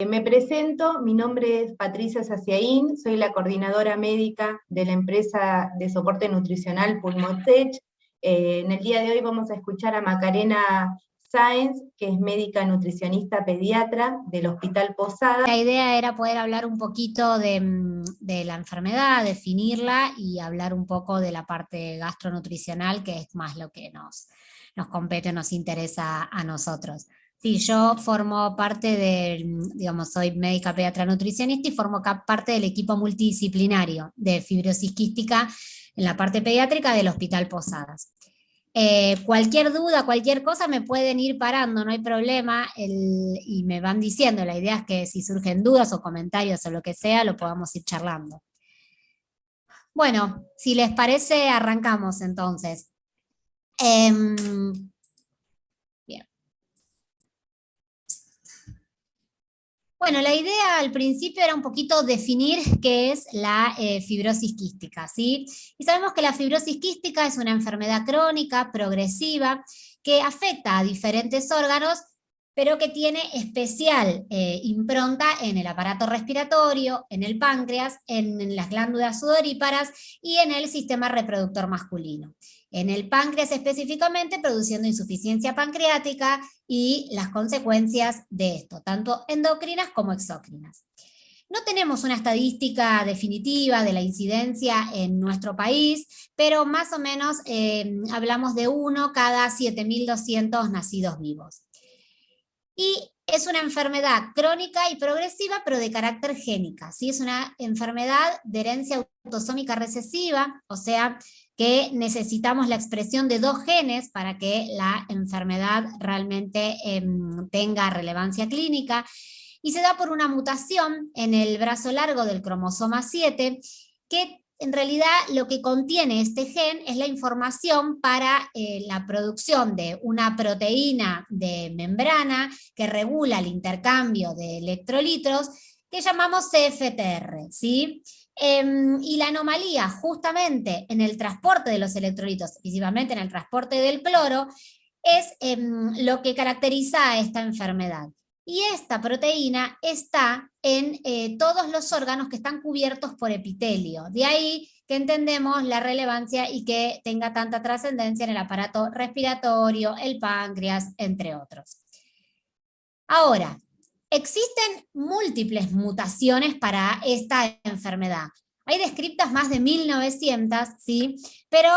Me presento, mi nombre es Patricia Saciaín, soy la coordinadora médica de la empresa de soporte nutricional Pulmotech. En el día de hoy vamos a escuchar a Macarena Sáenz, que es médica nutricionista pediatra del Hospital Posada. La idea era poder hablar un poquito de la enfermedad, definirla y hablar un poco de la parte gastronutricional, que es más lo que nos compete, nos interesa a nosotros. Sí, yo formo parte digamos, soy médica pediatra nutricionista y formo parte del equipo multidisciplinario de fibrosis quística en la parte pediátrica del Hospital Posadas. Cualquier duda, cualquier cosa me pueden ir parando, no hay problema, y me van diciendo. La idea es que si surgen dudas o comentarios o lo que sea, lo podamos ir charlando. Bueno, si les parece, arrancamos entonces. Bien. Bueno, la idea al principio era un poquito definir qué es la fibrosis quística, ¿sí? Y sabemos que la fibrosis quística es una enfermedad crónica, progresiva, que afecta a diferentes órganos, pero que tiene especial impronta en el aparato respiratorio, en el páncreas, en las glándulas sudoríparas y en el sistema reproductor masculino. En el páncreas específicamente, produciendo insuficiencia pancreática y las consecuencias de esto, tanto endocrinas como exócrinas. No tenemos una estadística definitiva de la incidencia en nuestro país, pero más o menos hablamos de 1 cada 7.200 nacidos vivos. Y es una enfermedad crónica y progresiva, pero de carácter génica, ¿sí? Es una enfermedad de herencia autosómica recesiva, o sea, que necesitamos la expresión de 2 genes para que la enfermedad realmente tenga relevancia clínica, y se da por una mutación en el brazo largo del cromosoma 7, que en realidad lo que contiene este gen es la información para la producción de una proteína de membrana que regula el intercambio de electrolitos, que llamamos CFTR, ¿sí? Y la anomalía justamente en el transporte de los electrolitos, principalmente en el transporte del cloro, es lo que caracteriza a esta enfermedad. Y esta proteína está en todos los órganos que están cubiertos por epitelio. De ahí que entendemos la relevancia y que tenga tanta trascendencia en el aparato respiratorio, el páncreas, entre otros. Ahora, existen múltiples mutaciones para esta enfermedad. Hay descritas más de 1900, ¿sí? Pero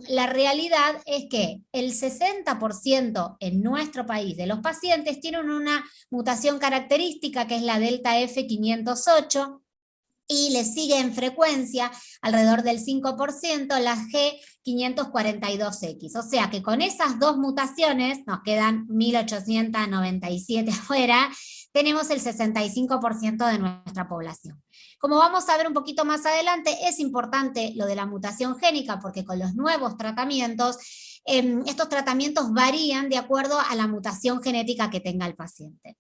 la realidad es que el 60% en nuestro país de los pacientes tienen una mutación característica que es la delta F508, y le sigue en frecuencia alrededor del 5% la G542X. O sea que con esas 2 mutaciones, nos quedan 1897 afuera, tenemos el 65% de nuestra población. Como vamos a ver un poquito más adelante, es importante lo de la mutación génica, porque con los nuevos tratamientos, estos tratamientos varían de acuerdo a la mutación genética que tenga el paciente.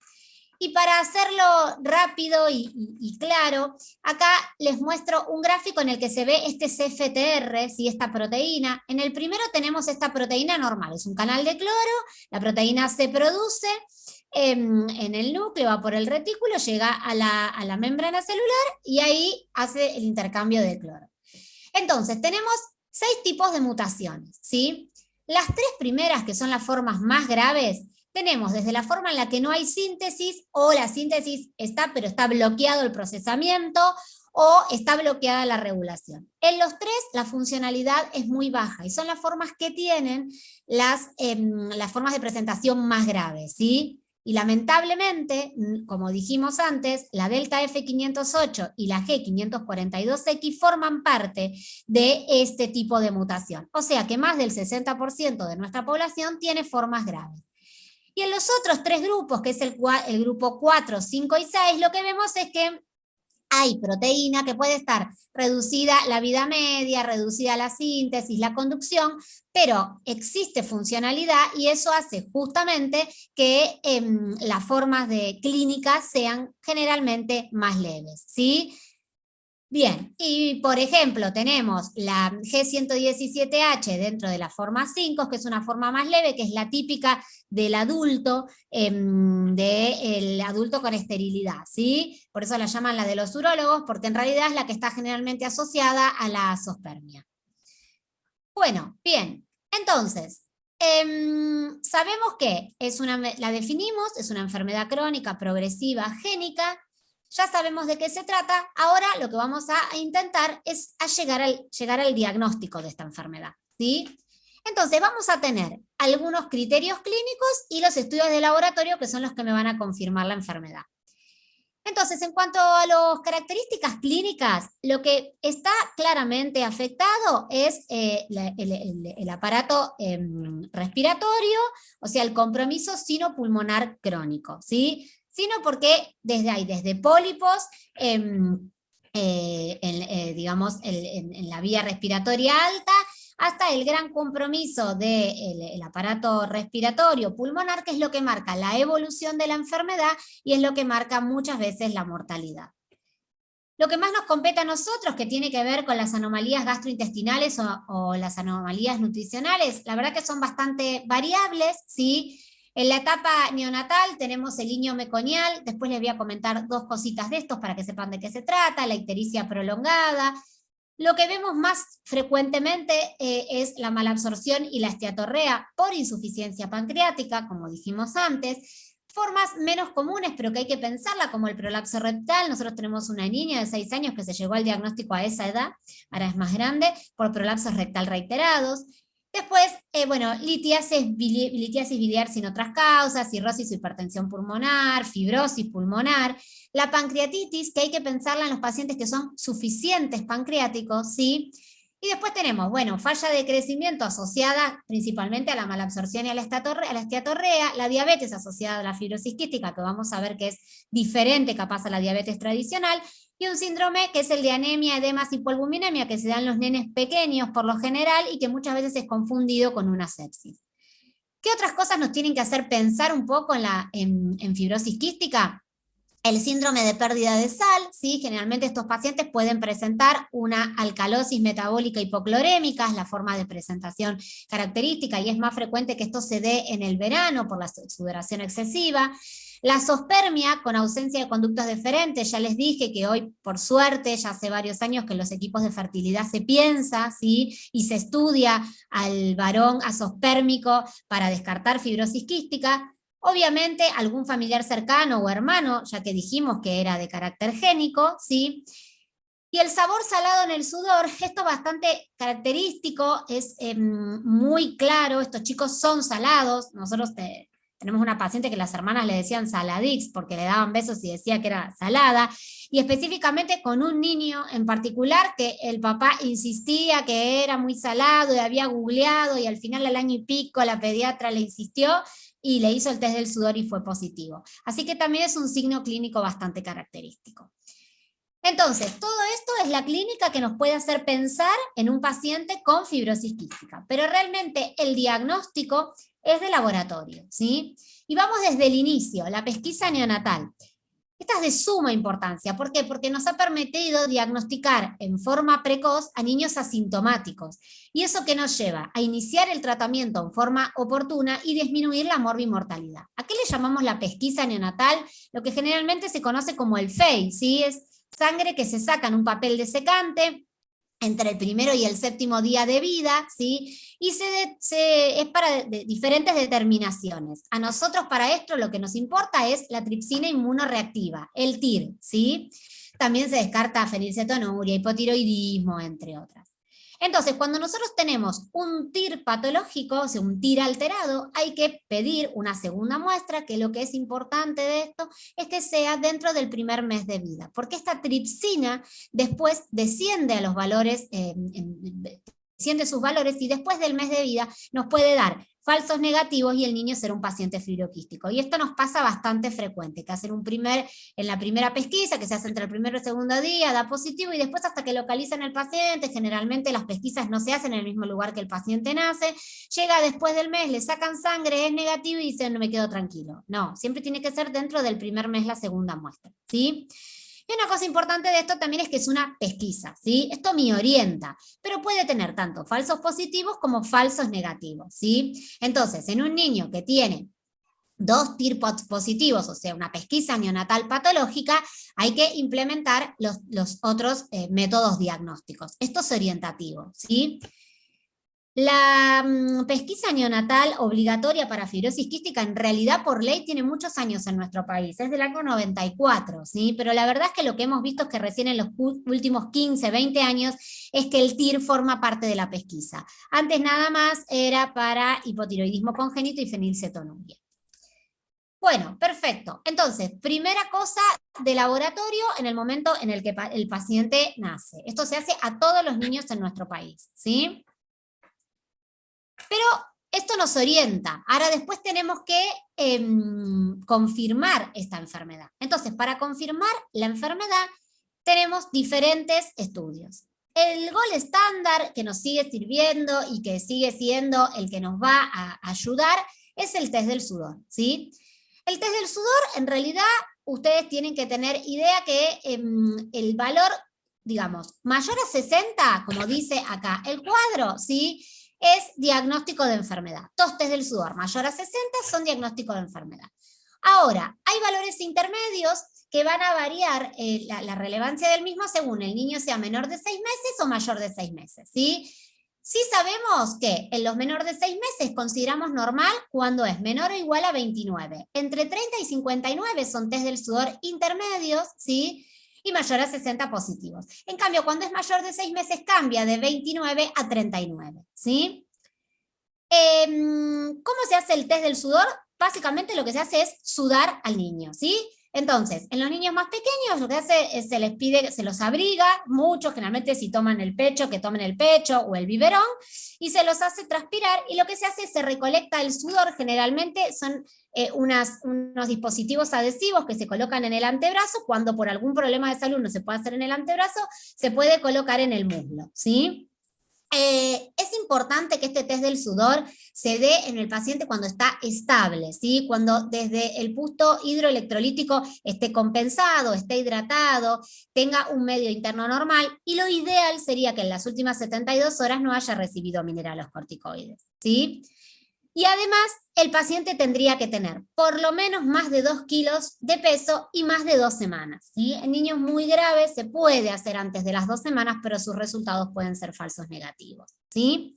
Y para hacerlo rápido y claro, acá les muestro un gráfico en el que se ve este CFTR, ¿sí? Esta proteína. En el primero tenemos esta proteína normal, es un canal de cloro, la proteína se produce en el núcleo, va por el retículo, llega a la membrana celular y ahí hace el intercambio de cloro. Entonces, tenemos 6 tipos de mutaciones, ¿sí? Las 3 primeras, que son las formas más graves, tenemos desde la forma en la que no hay síntesis, o la síntesis está, pero está bloqueado el procesamiento, o está bloqueada la regulación. En los 3 la funcionalidad es muy baja, y son las formas que tienen las formas de presentación más graves, ¿sí? Y lamentablemente, como dijimos antes, la delta F508 y la G542X forman parte de este tipo de mutación. O sea que más del 60% de nuestra población tiene formas graves. Y en los otros 3 grupos, que es el grupo 4, 5 y 6, lo que vemos es que hay proteína que puede estar reducida la vida media, reducida la síntesis, la conducción, pero existe funcionalidad y eso hace justamente que las formas de clínicas sean generalmente más leves, ¿sí? Bien, y por ejemplo del G117H dentro de la forma 5, que es una forma más leve, que es la típica del adulto, del adulto con esterilidad, ¿sí? Por eso la llaman la de los urólogos, porque en realidad es la que está generalmente asociada a la azoospermia. Bueno, bien, entonces, sabemos que la definimos, es una enfermedad crónica, progresiva, génica. Ya sabemos de qué se trata. Ahora lo que vamos a intentar es llegar al diagnóstico de esta enfermedad, ¿sí? Entonces vamos a tener algunos criterios clínicos y los estudios de laboratorio que son los que me van a confirmar la enfermedad. Entonces, en cuanto a las características clínicas, lo que está claramente afectado es el aparato respiratorio, o sea, el compromiso sinopulmonar crónico, ¿sí? Sino porque desde pólipos, digamos, en la vía respiratoria alta, hasta el gran compromiso del aparato respiratorio pulmonar, que es lo que marca la evolución de la enfermedad y es lo que marca muchas veces la mortalidad. Lo que más nos compete a nosotros, que tiene que ver con las anomalías gastrointestinales o las anomalías nutricionales, la verdad que son bastante variables, ¿sí? En la etapa neonatal tenemos el iño meconial, después les voy a comentar dos cositas de estos para que sepan de qué se trata, la ictericia prolongada. Lo que vemos más frecuentemente es la malabsorción y la esteatorrea por insuficiencia pancreática, como dijimos antes. Formas menos comunes, pero que hay que pensarla, como el prolapso rectal. Nosotros tenemos una niña de 6 años que se llegó al diagnóstico a esa edad, ahora es más grande, por prolapsos rectal reiterados. Después, litiasis biliar sin otras causas, cirrosis o hipertensión pulmonar, fibrosis pulmonar, la pancreatitis, que hay que pensarla en los pacientes que son suficientes pancreáticos, ¿sí? Y después tenemos, falla de crecimiento asociada principalmente a la malabsorción y a la esteatorrea, la diabetes asociada a la fibrosis quística, que vamos a ver que es diferente capaz a la diabetes tradicional, y un síndrome que es el de anemia, edemas y hipoalbuminemia, que se dan en los nenes pequeños por lo general y que muchas veces es confundido con una sepsis. ¿Qué otras cosas nos tienen que hacer pensar un poco en fibrosis quística? El síndrome de pérdida de sal, ¿sí? Generalmente estos pacientes pueden presentar una alcalosis metabólica hipoclorémica, es la forma de presentación característica, y es más frecuente que esto se dé en el verano por la sudoración excesiva. La azoospermia con ausencia de conductos deferentes, ya les dije que hoy, por suerte, ya hace varios años que en los equipos de fertilidad se piensa, ¿sí? Y se estudia al varón azoospermico para descartar fibrosis quística. Obviamente algún familiar cercano o hermano, ya que dijimos que era de carácter génico, ¿sí? Y el sabor salado en el sudor, esto es bastante característico, es muy claro, estos chicos son salados. Nosotros tenemos una paciente que las hermanas le decían saladix porque le daban besos y decía que era salada, y específicamente con un niño en particular que el papá insistía que era muy salado y había googleado, y al final al año y pico la pediatra le insistió y le hizo el test del sudor y fue positivo. Así que también es un signo clínico bastante característico. Entonces, todo esto es la clínica que nos puede hacer pensar en un paciente con fibrosis quística, pero realmente el diagnóstico es de laboratorio, ¿sí? Y vamos desde el inicio, la pesquisa neonatal. Esta es de suma importancia. ¿Por qué? Porque nos ha permitido diagnosticar en forma precoz a niños asintomáticos. ¿Y eso qué nos lleva? A iniciar el tratamiento en forma oportuna y disminuir la morbimortalidad. ¿A qué le llamamos la pesquisa neonatal? Lo que generalmente se conoce como el FEI, ¿sí? Es sangre que se saca en un papel desecante entre el primero y el 7º día de vida, ¿sí? Y es para diferentes determinaciones. A nosotros para esto lo que nos importa es la tripsina inmunoreactiva, el TIR, ¿sí? También se descarta fenilcetonuria, hipotiroidismo, entre otras. Entonces, cuando nosotros tenemos un TIR patológico, o sea, un TIR alterado, hay que pedir una segunda muestra, que lo que es importante de esto es que sea dentro del primer mes de vida, porque esta tripsina después desciende a los valores, desciende sus valores, y después del mes de vida nos puede dar falsos negativos y el niño será un paciente fibroquístico. Y esto nos pasa bastante frecuente, que hacen en la primera pesquisa, que se hace entre el primero y el segundo día, da positivo, y después hasta que localizan el paciente, generalmente las pesquisas no se hacen en el mismo lugar que el paciente nace, llega después del mes, le sacan sangre, es negativo y dicen, no me quedo tranquilo. No, siempre tiene que ser dentro del primer mes la segunda muestra, ¿sí? Y una cosa importante de esto también es que es una pesquisa, ¿sí? Esto me orienta, pero puede tener tanto falsos positivos como falsos negativos, ¿sí? Entonces, en un niño que tiene 2 TIR positivos, o sea, una pesquisa neonatal patológica, hay que implementar los otros métodos diagnósticos. Esto es orientativo, ¿sí? La pesquisa neonatal obligatoria para fibrosis quística en realidad por ley tiene muchos años en nuestro país, es del año 94, ¿sí? Pero la verdad es que lo que hemos visto es que recién en los últimos 15, 20 años es que el TIR forma parte de la pesquisa. Antes nada más era para hipotiroidismo congénito y fenilcetonuria. Bueno, perfecto. Entonces, primera cosa de laboratorio en el momento en el que el paciente nace. Esto se hace a todos los niños en nuestro país, ¿sí? Pero esto nos orienta. Ahora después tenemos que confirmar esta enfermedad. Entonces, para confirmar la enfermedad, tenemos diferentes estudios. El gold estándar que nos sigue sirviendo y que sigue siendo el que nos va a ayudar es el test del sudor, ¿sí? El test del sudor, en realidad, ustedes tienen que tener idea que el valor, digamos, mayor a 60, como dice acá el cuadro, ¿sí?, es diagnóstico de enfermedad. Todos test del sudor mayor a 60 son diagnóstico de enfermedad. Ahora, hay valores intermedios que van a variar la relevancia del mismo según el niño sea menor de 6 meses o mayor de 6 meses, ¿sí? Sí sabemos que en los menores de 6 meses consideramos normal cuando es menor o igual a 29. Entre 30 y 59 son test del sudor intermedios, ¿sí?, y mayor a 60 positivos. En cambio, cuando es mayor de 6 meses cambia de 29 a 39, ¿sí? ¿Cómo se hace el test del sudor? Básicamente lo que se hace es sudar al niño, ¿sí? Entonces, en los niños más pequeños lo que hace es se les pide, se los abriga, muchos generalmente si toman el pecho, que tomen el pecho o el biberón, y se los hace transpirar, y lo que se hace es se recolecta el sudor, generalmente son unos dispositivos adhesivos que se colocan en el antebrazo, cuando por algún problema de salud no se puede hacer en el antebrazo, se puede colocar en el muslo, ¿sí? Es importante que este test del sudor se dé en el paciente cuando está estable, ¿sí? Cuando desde el punto hidroelectrolítico esté compensado, esté hidratado, tenga un medio interno normal, y lo ideal sería que en las últimas 72 horas no haya recibido mineralocorticoides, ¿sí? Y además, el paciente tendría que tener por lo menos más de 2 kilos de peso y más de 2 semanas. ¿Sí? En niños muy graves se puede hacer antes de las 2 semanas, pero sus resultados pueden ser falsos negativos. ¿Sí?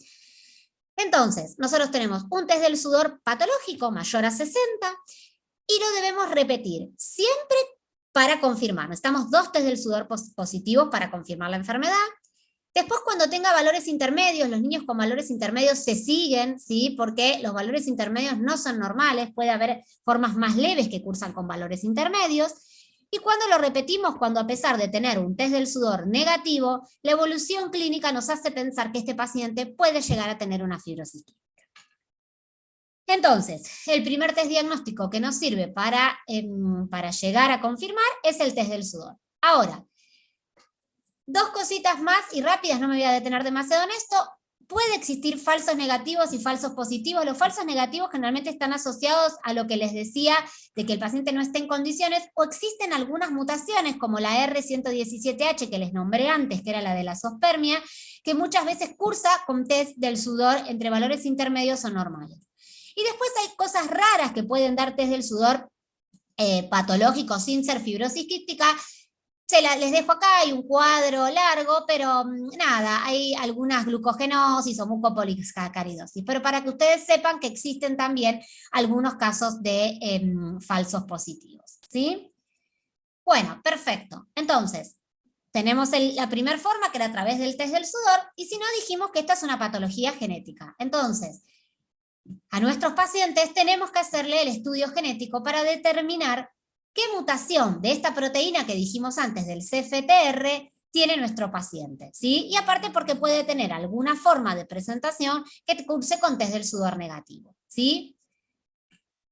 Entonces, nosotros tenemos un test del sudor patológico mayor a 60 y lo debemos repetir siempre para confirmar. Necesitamos 2 test del sudor positivos para confirmar la enfermedad. Después, cuando tenga valores intermedios, los niños con valores intermedios se siguen, ¿sí? Porque los valores intermedios no son normales, puede haber formas más leves que cursan con valores intermedios. Y cuando lo repetimos, cuando a pesar de tener un test del sudor negativo, la evolución clínica nos hace pensar que este paciente puede llegar a tener una fibrosis quística. Entonces, el primer test diagnóstico que nos sirve para llegar a confirmar es el test del sudor. Ahora, 2 cositas más y rápidas, no me voy a detener demasiado en esto. Puede existir falsos negativos y falsos positivos. Los falsos negativos generalmente están asociados a lo que les decía de que el paciente no esté en condiciones, o existen algunas mutaciones como la R117H que les nombré antes, que era la de la zoospermia, que muchas veces cursa con test del sudor entre valores intermedios o normales. Y después hay cosas raras que pueden dar test del sudor patológico sin ser fibrosis quística. Les dejo acá, hay un cuadro largo, pero nada, hay algunas glucogenosis o mucopolisacaridosis, pero para que ustedes sepan que existen también algunos casos de falsos positivos, ¿sí? Bueno, perfecto. Entonces, tenemos la primera forma, que era a través del test del sudor, y si no, dijimos que esta es una patología genética. Entonces, a nuestros pacientes tenemos que hacerle el estudio genético para determinar qué mutación de esta proteína que dijimos antes del CFTR tiene nuestro paciente, ¿sí? Y aparte porque puede tener alguna forma de presentación que curse con test del sudor negativo, ¿sí?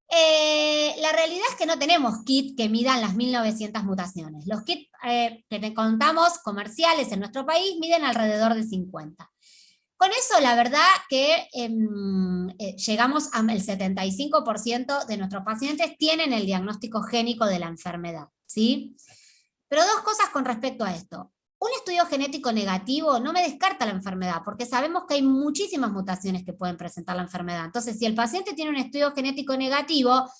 La realidad es que no tenemos kit que midan las 1900 mutaciones. Los kits que contamos comerciales en nuestro país miden alrededor de 50. Con eso, la verdad que llegamos al 75% de nuestros pacientes tienen el diagnóstico génico de la enfermedad, ¿sí? Pero dos cosas con respecto a esto. Un estudio genético negativo no me descarta la enfermedad, porque sabemos que hay muchísimas mutaciones que pueden presentar la enfermedad. Entonces, si el paciente tiene un estudio genético negativo,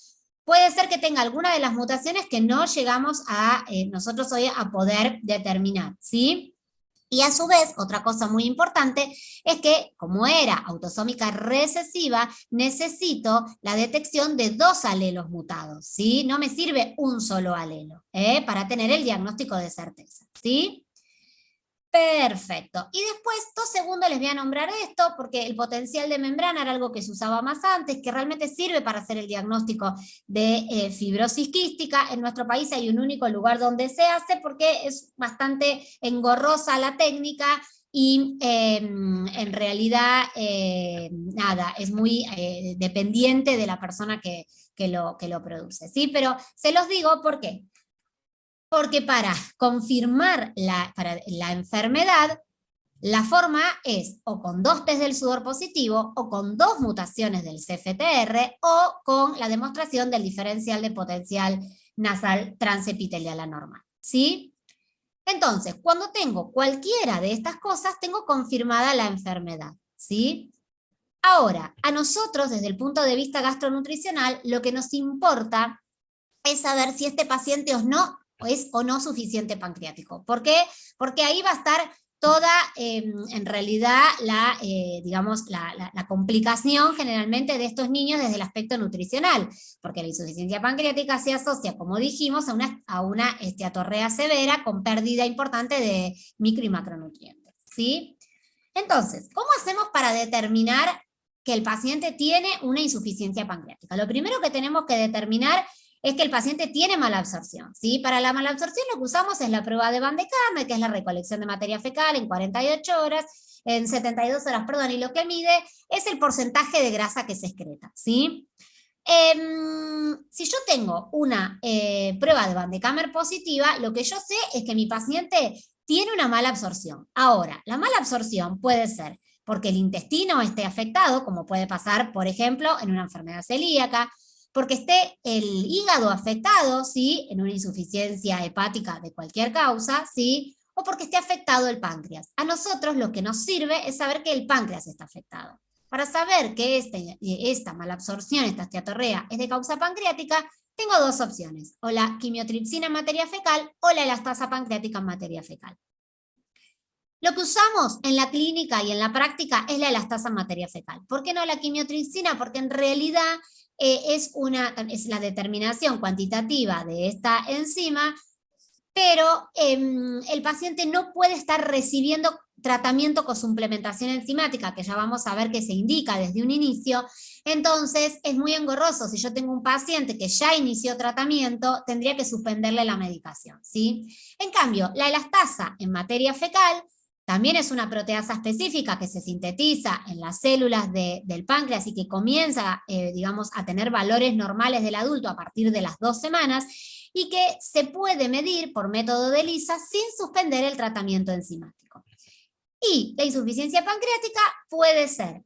puede ser que tenga alguna de las mutaciones que no llegamos a nosotros hoy a poder determinar, ¿sí? Y a su vez, otra cosa muy importante es que, como era autosómica recesiva, necesito la detección de 2 alelos mutados, ¿sí? No me sirve un solo alelo, para tener el diagnóstico de certeza, ¿sí? Perfecto. Y después, 2 segundos les voy a nombrar esto, porque el potencial de membrana era algo que se usaba más antes, que realmente sirve para hacer el diagnóstico de fibrosis quística. En nuestro país hay un único lugar donde se hace, porque es bastante engorrosa la técnica, y en realidad, nada, es muy dependiente de la persona que lo produce, ¿sí? Pero se los digo, ¿por qué? Porque para confirmar para la enfermedad, la forma es o con 2 test del sudor positivo, o con 2 mutaciones del CFTR, o con la demostración del diferencial de potencial nasal transepitelial anormal, ¿sí? Entonces, cuando tengo cualquiera de estas cosas, tengo confirmada la enfermedad, ¿sí? Ahora, a nosotros, desde el punto de vista gastronutricional, lo que nos importa es saber si este paciente es o no suficiente pancreático. ¿Por qué? Porque ahí va a estar toda, en realidad, digamos, la complicación generalmente de estos niños desde el aspecto nutricional, porque la insuficiencia pancreática se asocia, como dijimos, a una esteatorrea severa con pérdida importante de micro y macronutrientes, ¿sí? Entonces, ¿cómo hacemos para determinar que el paciente tiene una insuficiencia pancreática? Lo primero que tenemos que determinar es que el paciente tiene mala absorción, ¿sí? Para la mala absorción lo que usamos es la prueba de Van de Kamme, que es la recolección de materia fecal en 48 horas, en 72 horas, perdón, y lo que mide es el porcentaje de grasa que se excreta, ¿sí? Si yo tengo una prueba de Van de Kamme positiva, lo que yo sé es que mi paciente tiene una mala absorción. Ahora, la mala absorción puede ser porque el intestino esté afectado, como puede pasar, por ejemplo, en una enfermedad celíaca, porque esté el hígado afectado, ¿sí? En una insuficiencia hepática de cualquier causa, ¿sí? O porque esté afectado el páncreas. A nosotros lo que nos sirve es saber que el páncreas está afectado. Para saber que esta malabsorción, esta esteatorrea, es de causa pancreática, tengo 2 opciones, o la quimiotripsina en materia fecal o la elastasa pancreática en materia fecal. Lo que usamos en la clínica y en la práctica es la elastasa en materia fecal. ¿Por qué no la quimiotripsina? Porque en realidad es la determinación cuantitativa de esta enzima, pero el paciente no puede estar recibiendo tratamiento con suplementación enzimática, que ya vamos a ver que se indica desde un inicio. Entonces es muy engorroso. Si yo tengo un paciente que ya inició tratamiento, tendría que suspenderle la medicación, ¿sí? En cambio, la elastasa en materia fecal también es una proteasa específica que se sintetiza en las células del páncreas y que comienza, digamos, a tener valores normales del adulto a partir de las 2 semanas, y que se puede medir por método de ELISA sin suspender el tratamiento enzimático. Y la insuficiencia pancreática puede ser,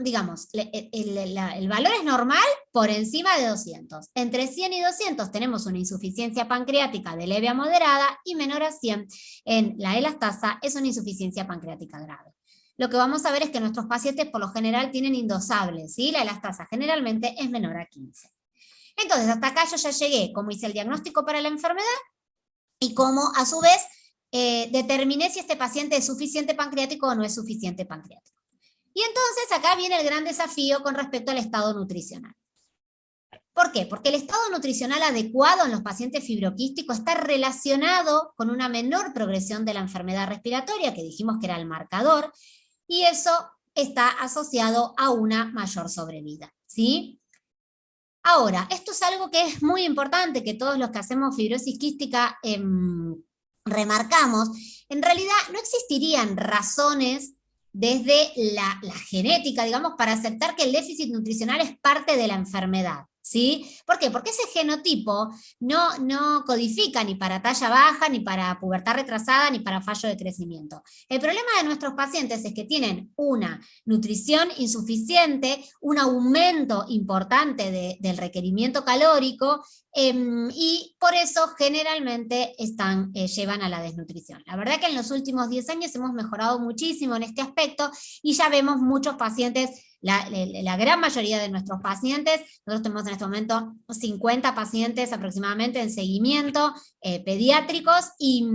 digamos, el valor es normal por encima de 200. Entre 100 y 200 tenemos una insuficiencia pancreática de leve a moderada, y menor a 100 en la elastasa es una insuficiencia pancreática grave. Lo que vamos a ver es que nuestros pacientes por lo general tienen indosables, ¿sí? La elastasa generalmente es menor a 15. Entonces, hasta acá yo ya llegué, cómo hice el diagnóstico para la enfermedad y cómo, a su vez, determiné si este paciente es suficiente pancreático o no es suficiente pancreático. Y entonces acá viene el gran desafío con respecto al estado nutricional. ¿Por qué? Porque el estado nutricional adecuado en los pacientes fibroquísticos está relacionado con una menor progresión de la enfermedad respiratoria, que dijimos que era el marcador, y eso está asociado a una mayor sobrevida, ¿sí? Ahora, esto es algo que es muy importante, que todos los que hacemos fibrosis quística remarcamos. En realidad no existirían razones desde la genética, digamos, para aceptar que el déficit nutricional es parte de la enfermedad, ¿sí? ¿Por qué? Porque ese genotipo no codifica ni para talla baja, ni para pubertad retrasada, ni para fallo de crecimiento. El problema de nuestros pacientes es que tienen una nutrición insuficiente, un aumento importante del requerimiento calórico, y por eso generalmente llevan a la desnutrición. La verdad que en los últimos 10 años hemos mejorado muchísimo en este aspecto y ya vemos muchos pacientes, la gran mayoría de nuestros pacientes, nosotros tenemos en este momento 50 pacientes aproximadamente en seguimiento, pediátricos, y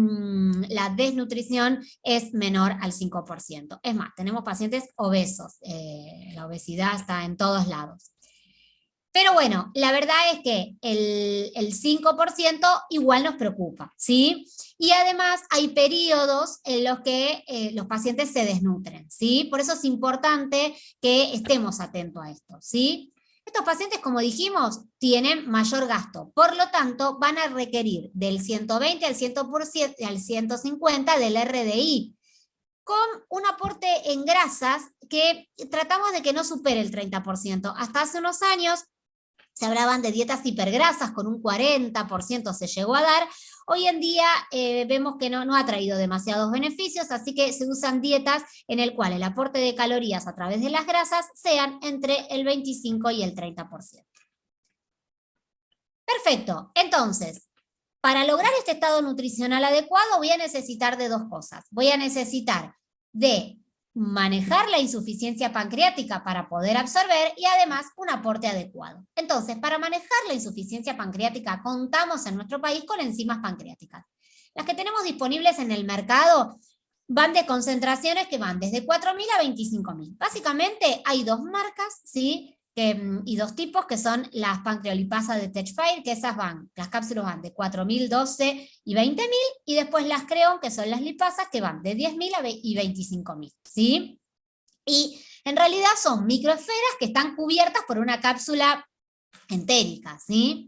la desnutrición es menor al 5%. Es más, tenemos pacientes obesos, la obesidad está en todos lados. Pero bueno, la verdad es que el 5% igual nos preocupa, ¿sí? Y además hay periodos en los que los pacientes se desnutren, ¿sí? Por eso es importante que estemos atentos a esto, ¿sí? Estos pacientes, como dijimos, tienen mayor gasto, por lo tanto van a requerir del 120 al 100%, al 150 del RDI, con un aporte en grasas que tratamos de que no supere el 30%. Hasta hace unos años se hablaban de dietas hipergrasas, con un 40% se llegó a dar. Hoy en día vemos que no ha traído demasiados beneficios, así que se usan dietas en el cual el aporte de calorías a través de las grasas sean entre el 25 y el 30%. Perfecto, entonces, para lograr este estado nutricional adecuado voy a necesitar de dos cosas. Voy a necesitar de manejar la insuficiencia pancreática para poder absorber y además un aporte adecuado. Entonces, para manejar la insuficiencia pancreática contamos en nuestro país con enzimas pancreáticas. Las que tenemos disponibles en el mercado van de concentraciones que van desde 4.000 a 25.000. Básicamente hay dos marcas, ¿sí? Y dos tipos, que son las pancreolipasas de Techfire, que esas las cápsulas van de 4.000, 12 y 20.000, y después las Creon, que son las lipasas, que van de 10.000 y 25.000, ¿sí? Y en realidad son microesferas que están cubiertas por una cápsula entérica, ¿sí?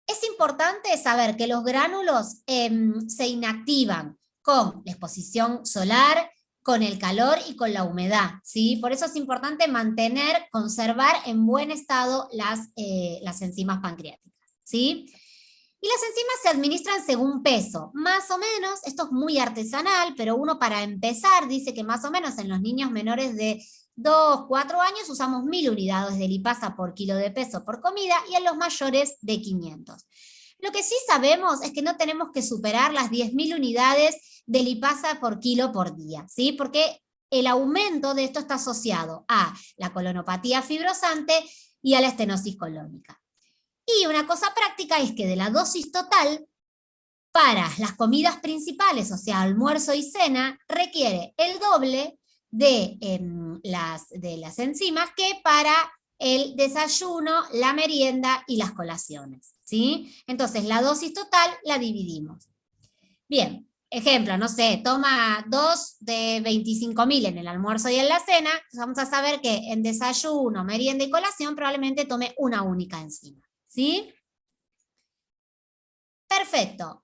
Es importante saber que los gránulos se inactivan con la exposición solar, con el calor y con la humedad, ¿sí? Por eso es importante conservar en buen estado las enzimas pancreáticas, ¿sí? Y las enzimas se administran según peso, más o menos. Esto es muy artesanal, pero uno, para empezar, dice que más o menos en los niños menores de 2, 4 años usamos 1.000 unidades de lipasa por kilo de peso por comida, y en los mayores de 500. Lo que sí sabemos es que no tenemos que superar las 10.000 unidades de lipasa por kilo por día, ¿sí? Porque el aumento de esto está asociado a la colonopatía fibrosante y a la estenosis colónica. Y una cosa práctica es que de la dosis total, para las comidas principales, o sea, almuerzo y cena, requiere el doble de las enzimas que para el desayuno, la merienda y las colaciones, ¿sí? Entonces, la dosis total la dividimos. Bien, ejemplo, no sé, toma 2 de 25.000 en el almuerzo y en la cena, vamos a saber que en desayuno, merienda y colación probablemente tome una única enzima, ¿sí? Perfecto.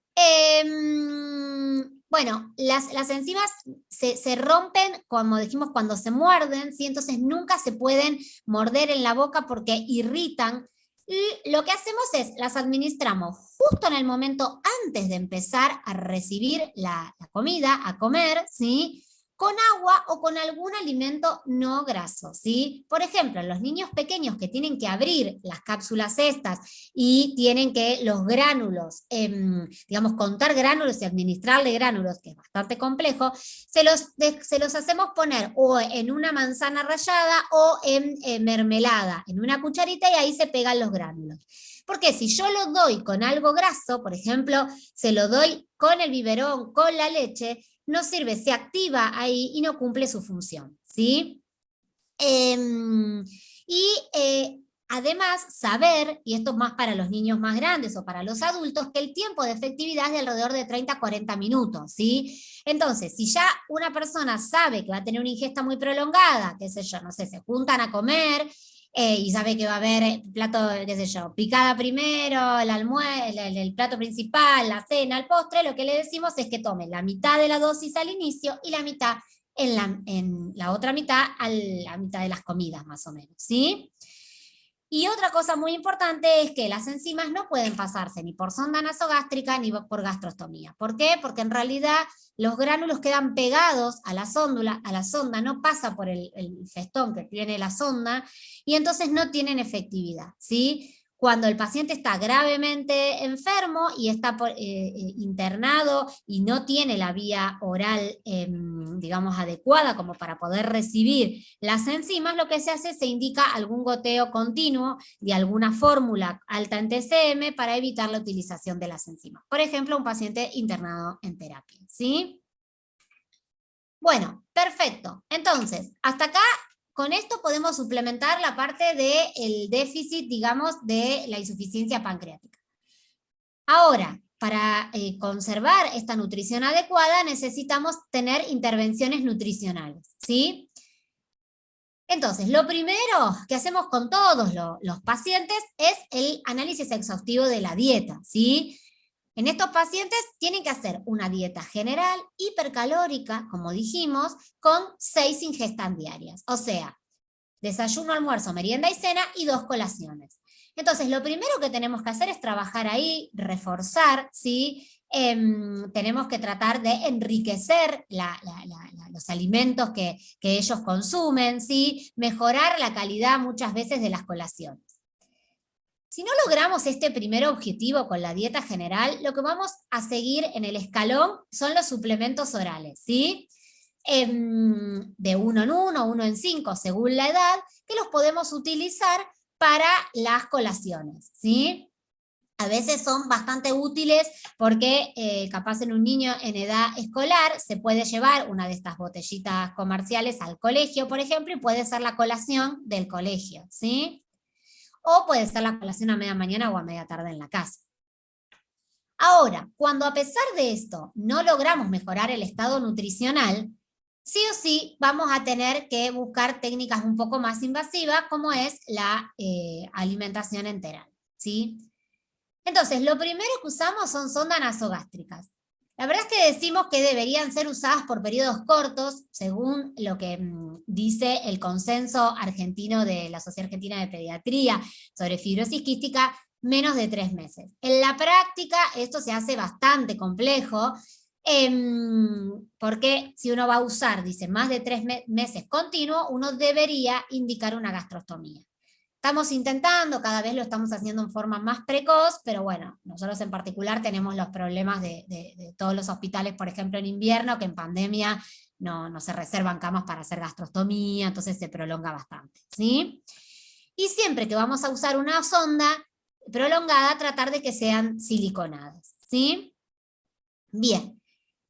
Bueno, las enzimas se rompen, como dijimos, cuando se muerden, ¿sí? Entonces nunca se pueden morder en la boca porque irritan. Y lo que hacemos es, las administramos justo en el momento antes de empezar a recibir la comida, a comer, ¿sí? Con agua o con algún alimento no graso, ¿sí? Por ejemplo, los niños pequeños que tienen que abrir las cápsulas estas y tienen que los gránulos, digamos, contar gránulos y administrarle gránulos, que es bastante complejo, se los hacemos poner o en una manzana rallada o en mermelada, en una cucharita, y ahí se pegan los gránulos. Porque si yo lo doy con algo graso, por ejemplo, se lo doy con el biberón, con la leche, no sirve, se activa ahí y no cumple su función, ¿sí? Además, saber, y esto es más para los niños más grandes o para los adultos, que el tiempo de efectividad es de alrededor de 30 a 40 minutos, ¿sí? Entonces, si ya una persona sabe que va a tener una ingesta muy prolongada, qué sé yo, no sé, se juntan a comer, y sabe que va a haber plato, qué sé yo, picada primero, el plato principal, la cena, el postre, lo que le decimos es que tome la mitad de la dosis al inicio y la mitad en la otra mitad, a la mitad de las comidas, más o menos, ¿sí? Y otra cosa muy importante es que las enzimas no pueden pasarse ni por sonda nasogástrica ni por gastrostomía. ¿Por qué? Porque en realidad los gránulos quedan pegados a la sonda, no pasa por el festón que tiene la sonda, y entonces no tienen efectividad, ¿sí? Cuando el paciente está gravemente enfermo y está internado y no tiene la vía oral, digamos, adecuada como para poder recibir las enzimas, lo que se hace es se indica algún goteo continuo de alguna fórmula alta en TCM para evitar la utilización de las enzimas. Por ejemplo, un paciente internado en terapia, ¿sí? Bueno, perfecto. Entonces, hasta acá, con esto podemos suplementar la parte del déficit, digamos, de la insuficiencia pancreática. Ahora, para conservar esta nutrición adecuada, necesitamos tener intervenciones nutricionales, ¿sí? Entonces, lo primero que hacemos con todos los pacientes es el análisis exhaustivo de la dieta, ¿sí? En estos pacientes tienen que hacer una dieta general, hipercalórica, como dijimos, con 6 ingestas diarias. O sea, desayuno, almuerzo, merienda y cena y 2 colaciones. Entonces, lo primero que tenemos que hacer es trabajar ahí, reforzar, ¿sí? Tenemos que tratar de enriquecer los alimentos que ellos consumen, ¿sí? Mejorar la calidad muchas veces de las colaciones. Si no logramos este primer objetivo con la dieta general, lo que vamos a seguir en el escalón son los suplementos orales, ¿sí? De 1 en 1, 1 en 5, según la edad, que los podemos utilizar para las colaciones, ¿sí? A veces son bastante útiles porque capaz en un niño en edad escolar se puede llevar una de estas botellitas comerciales al colegio, por ejemplo, y puede ser la colación del colegio, ¿sí? O puede ser la colación a media mañana o a media tarde en la casa. Ahora, cuando a pesar de esto no logramos mejorar el estado nutricional, sí o sí vamos a tener que buscar técnicas un poco más invasivas, como es la alimentación enteral, ¿sí? Entonces, lo primero que usamos son sondas nasogástricas. La verdad es que decimos que deberían ser usadas por periodos cortos, según lo que dice el consenso argentino de la Sociedad Argentina de Pediatría sobre fibrosis quística, menos de 3 meses. En la práctica esto se hace bastante complejo, porque si uno va a usar, dice, más de 3 meses continuo, uno debería indicar una gastrostomía. Estamos intentando, cada vez lo estamos haciendo en forma más precoz, pero bueno, nosotros en particular tenemos los problemas de todos los hospitales, por ejemplo en invierno, que en pandemia no se reservan camas para hacer gastrostomía, entonces se prolonga bastante, ¿sí? Y siempre que vamos a usar una sonda prolongada, tratar de que sean siliconadas, ¿sí? Bien.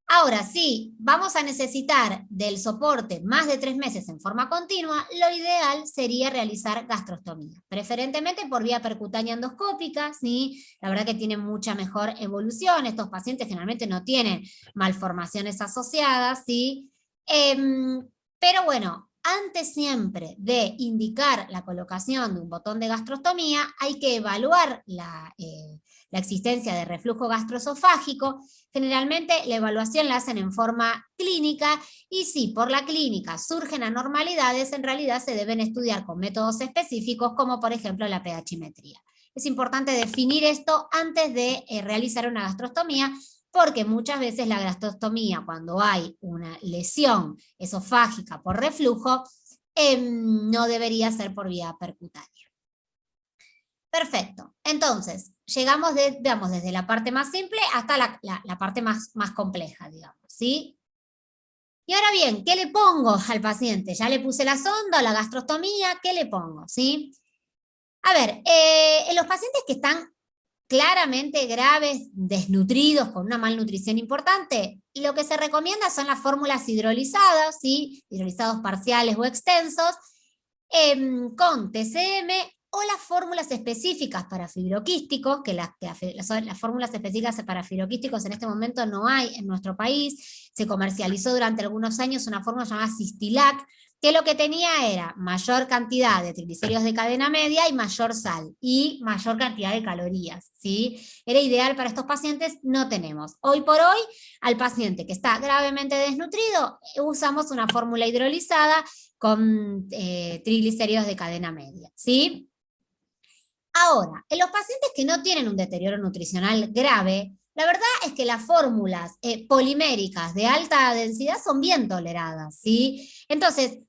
Ahora, si vamos a necesitar del soporte más de 3 meses en forma continua, lo ideal sería realizar gastrostomía, preferentemente por vía percutánea endoscópica, ¿sí? La verdad que tienen mucha mejor evolución, estos pacientes generalmente no tienen malformaciones asociadas, ¿sí? Pero bueno, antes siempre de indicar la colocación de un botón de gastrostomía, hay que evaluar la existencia de reflujo gastroesofágico. Generalmente la evaluación la hacen en forma clínica y si por la clínica surgen anormalidades, en realidad se deben estudiar con métodos específicos como por ejemplo la pH-metría. Es importante definir esto antes de realizar una gastrostomía, porque muchas veces la gastrostomía, cuando hay una lesión esofágica por reflujo, no debería ser por vía percutánea. Perfecto. Entonces, llegamos digamos, desde la parte más simple hasta la parte más compleja, digamos, ¿sí? Y ahora bien, ¿qué le pongo al paciente? Ya le puse la sonda o la gastrostomía, ¿qué le pongo? ¿Sí? A ver, en los pacientes que están claramente graves, desnutridos, con una malnutrición importante, lo que se recomienda son las fórmulas hidrolizadas, ¿sí? Hidrolizados parciales o extensos, con TCM, o las fórmulas específicas para fibroquísticos, que las fórmulas específicas para fibroquísticos en este momento no hay en nuestro país. Se comercializó durante algunos años una fórmula llamada Sistilac, que lo que tenía era mayor cantidad de triglicéridos de cadena media y mayor sal, y mayor cantidad de calorías, ¿sí? Era ideal para estos pacientes, no tenemos. Hoy por hoy, al paciente que está gravemente desnutrido, usamos una fórmula hidrolizada con triglicéridos de cadena media, ¿sí? Ahora, en los pacientes que no tienen un deterioro nutricional grave, la verdad es que las fórmulas poliméricas de alta densidad son bien toleradas, ¿sí? Entonces,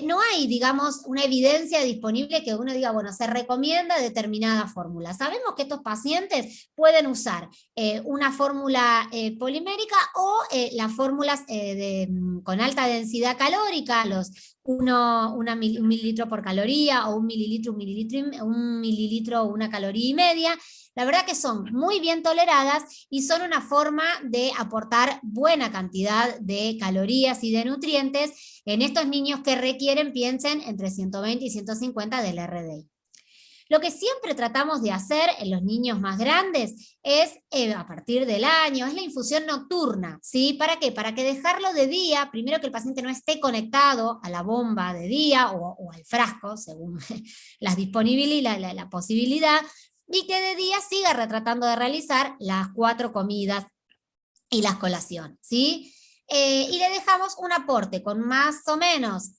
no hay, digamos, una evidencia disponible que uno diga, bueno, se recomienda determinada fórmula. Sabemos que estos pacientes pueden usar una fórmula polimérica o las fórmulas con alta densidad calórica, los un mililitro por caloría, o un mililitro, una caloría y media. La verdad que son muy bien toleradas y son una forma de aportar buena cantidad de calorías y de nutrientes en estos niños que requieren, piensen, entre 120 y 150 del RDI. Lo que siempre tratamos de hacer en los niños más grandes es, a partir del año, es la infusión nocturna, ¿sí? ¿Para qué? Para que dejarlo de día, primero que el paciente no esté conectado a la bomba de día o al frasco, según la disponibilidad y la posibilidad, y que de día siga tratando de realizar las 4 comidas y las colaciones, ¿sí? Y le dejamos un aporte con más o menos,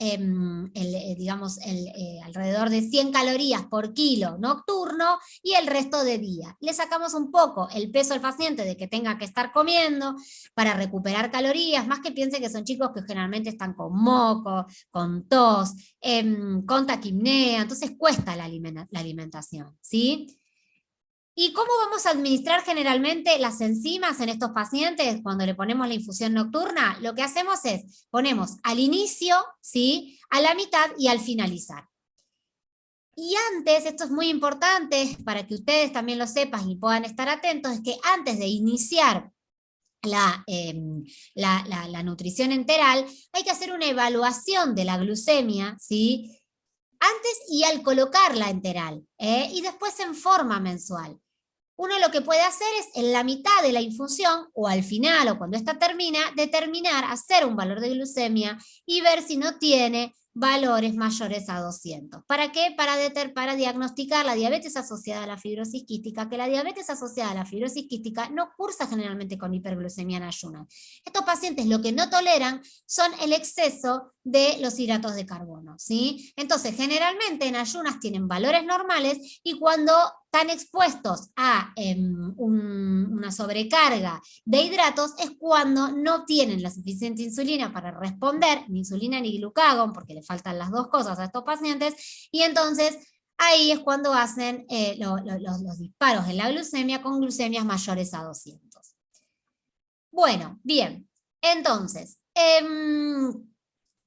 alrededor de 100 calorías por kilo nocturno y el resto de día. Le sacamos un poco el peso al paciente de que tenga que estar comiendo para recuperar calorías, más que piense que son chicos que generalmente están con moco, con tos, con taquipnea, entonces cuesta la alimentación, ¿sí? ¿Y cómo vamos a administrar generalmente las enzimas en estos pacientes cuando le ponemos la infusión nocturna? Lo que hacemos es, ponemos al inicio, ¿sí? A la mitad y al finalizar. Y antes, esto es muy importante para que ustedes también lo sepan y puedan estar atentos, es que antes de iniciar la nutrición enteral, hay que hacer una evaluación de la glucemia, ¿sí? Antes y al colocar la enteral, y después en forma mensual. Uno lo que puede hacer es en la mitad de la infusión o al final o cuando esta termina, determinar, hacer un valor de glucemia y ver si no tiene valores mayores a 200. ¿Para qué? Para diagnosticar la diabetes asociada a la fibrosis quística, que la diabetes asociada a la fibrosis quística no cursa generalmente con hiperglucemia en ayunas. Estos pacientes lo que no toleran son el exceso de los hidratos de carbono, ¿sí? Entonces, generalmente en ayunas tienen valores normales y cuando están expuestos a una sobrecarga de hidratos es cuando no tienen la suficiente insulina para responder, ni insulina ni glucagón, porque le faltan las dos cosas a estos pacientes, y entonces ahí es cuando hacen los disparos en la glucemia con glucemias mayores a 200. Bueno, bien, entonces,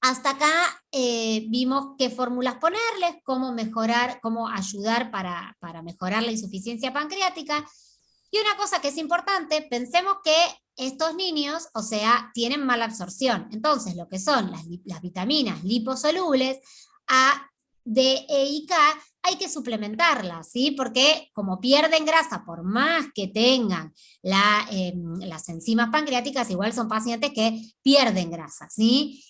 hasta acá vimos qué fórmulas ponerles, cómo mejorar, cómo ayudar para mejorar la insuficiencia pancreática. Y una cosa que es importante, pensemos que estos niños, o sea, tienen mala absorción. Entonces, lo que son las vitaminas liposolubles, A, D, E y K, hay que suplementarlas, ¿sí? Porque como pierden grasa, por más que tengan las enzimas pancreáticas, igual son pacientes que pierden grasa, ¿sí?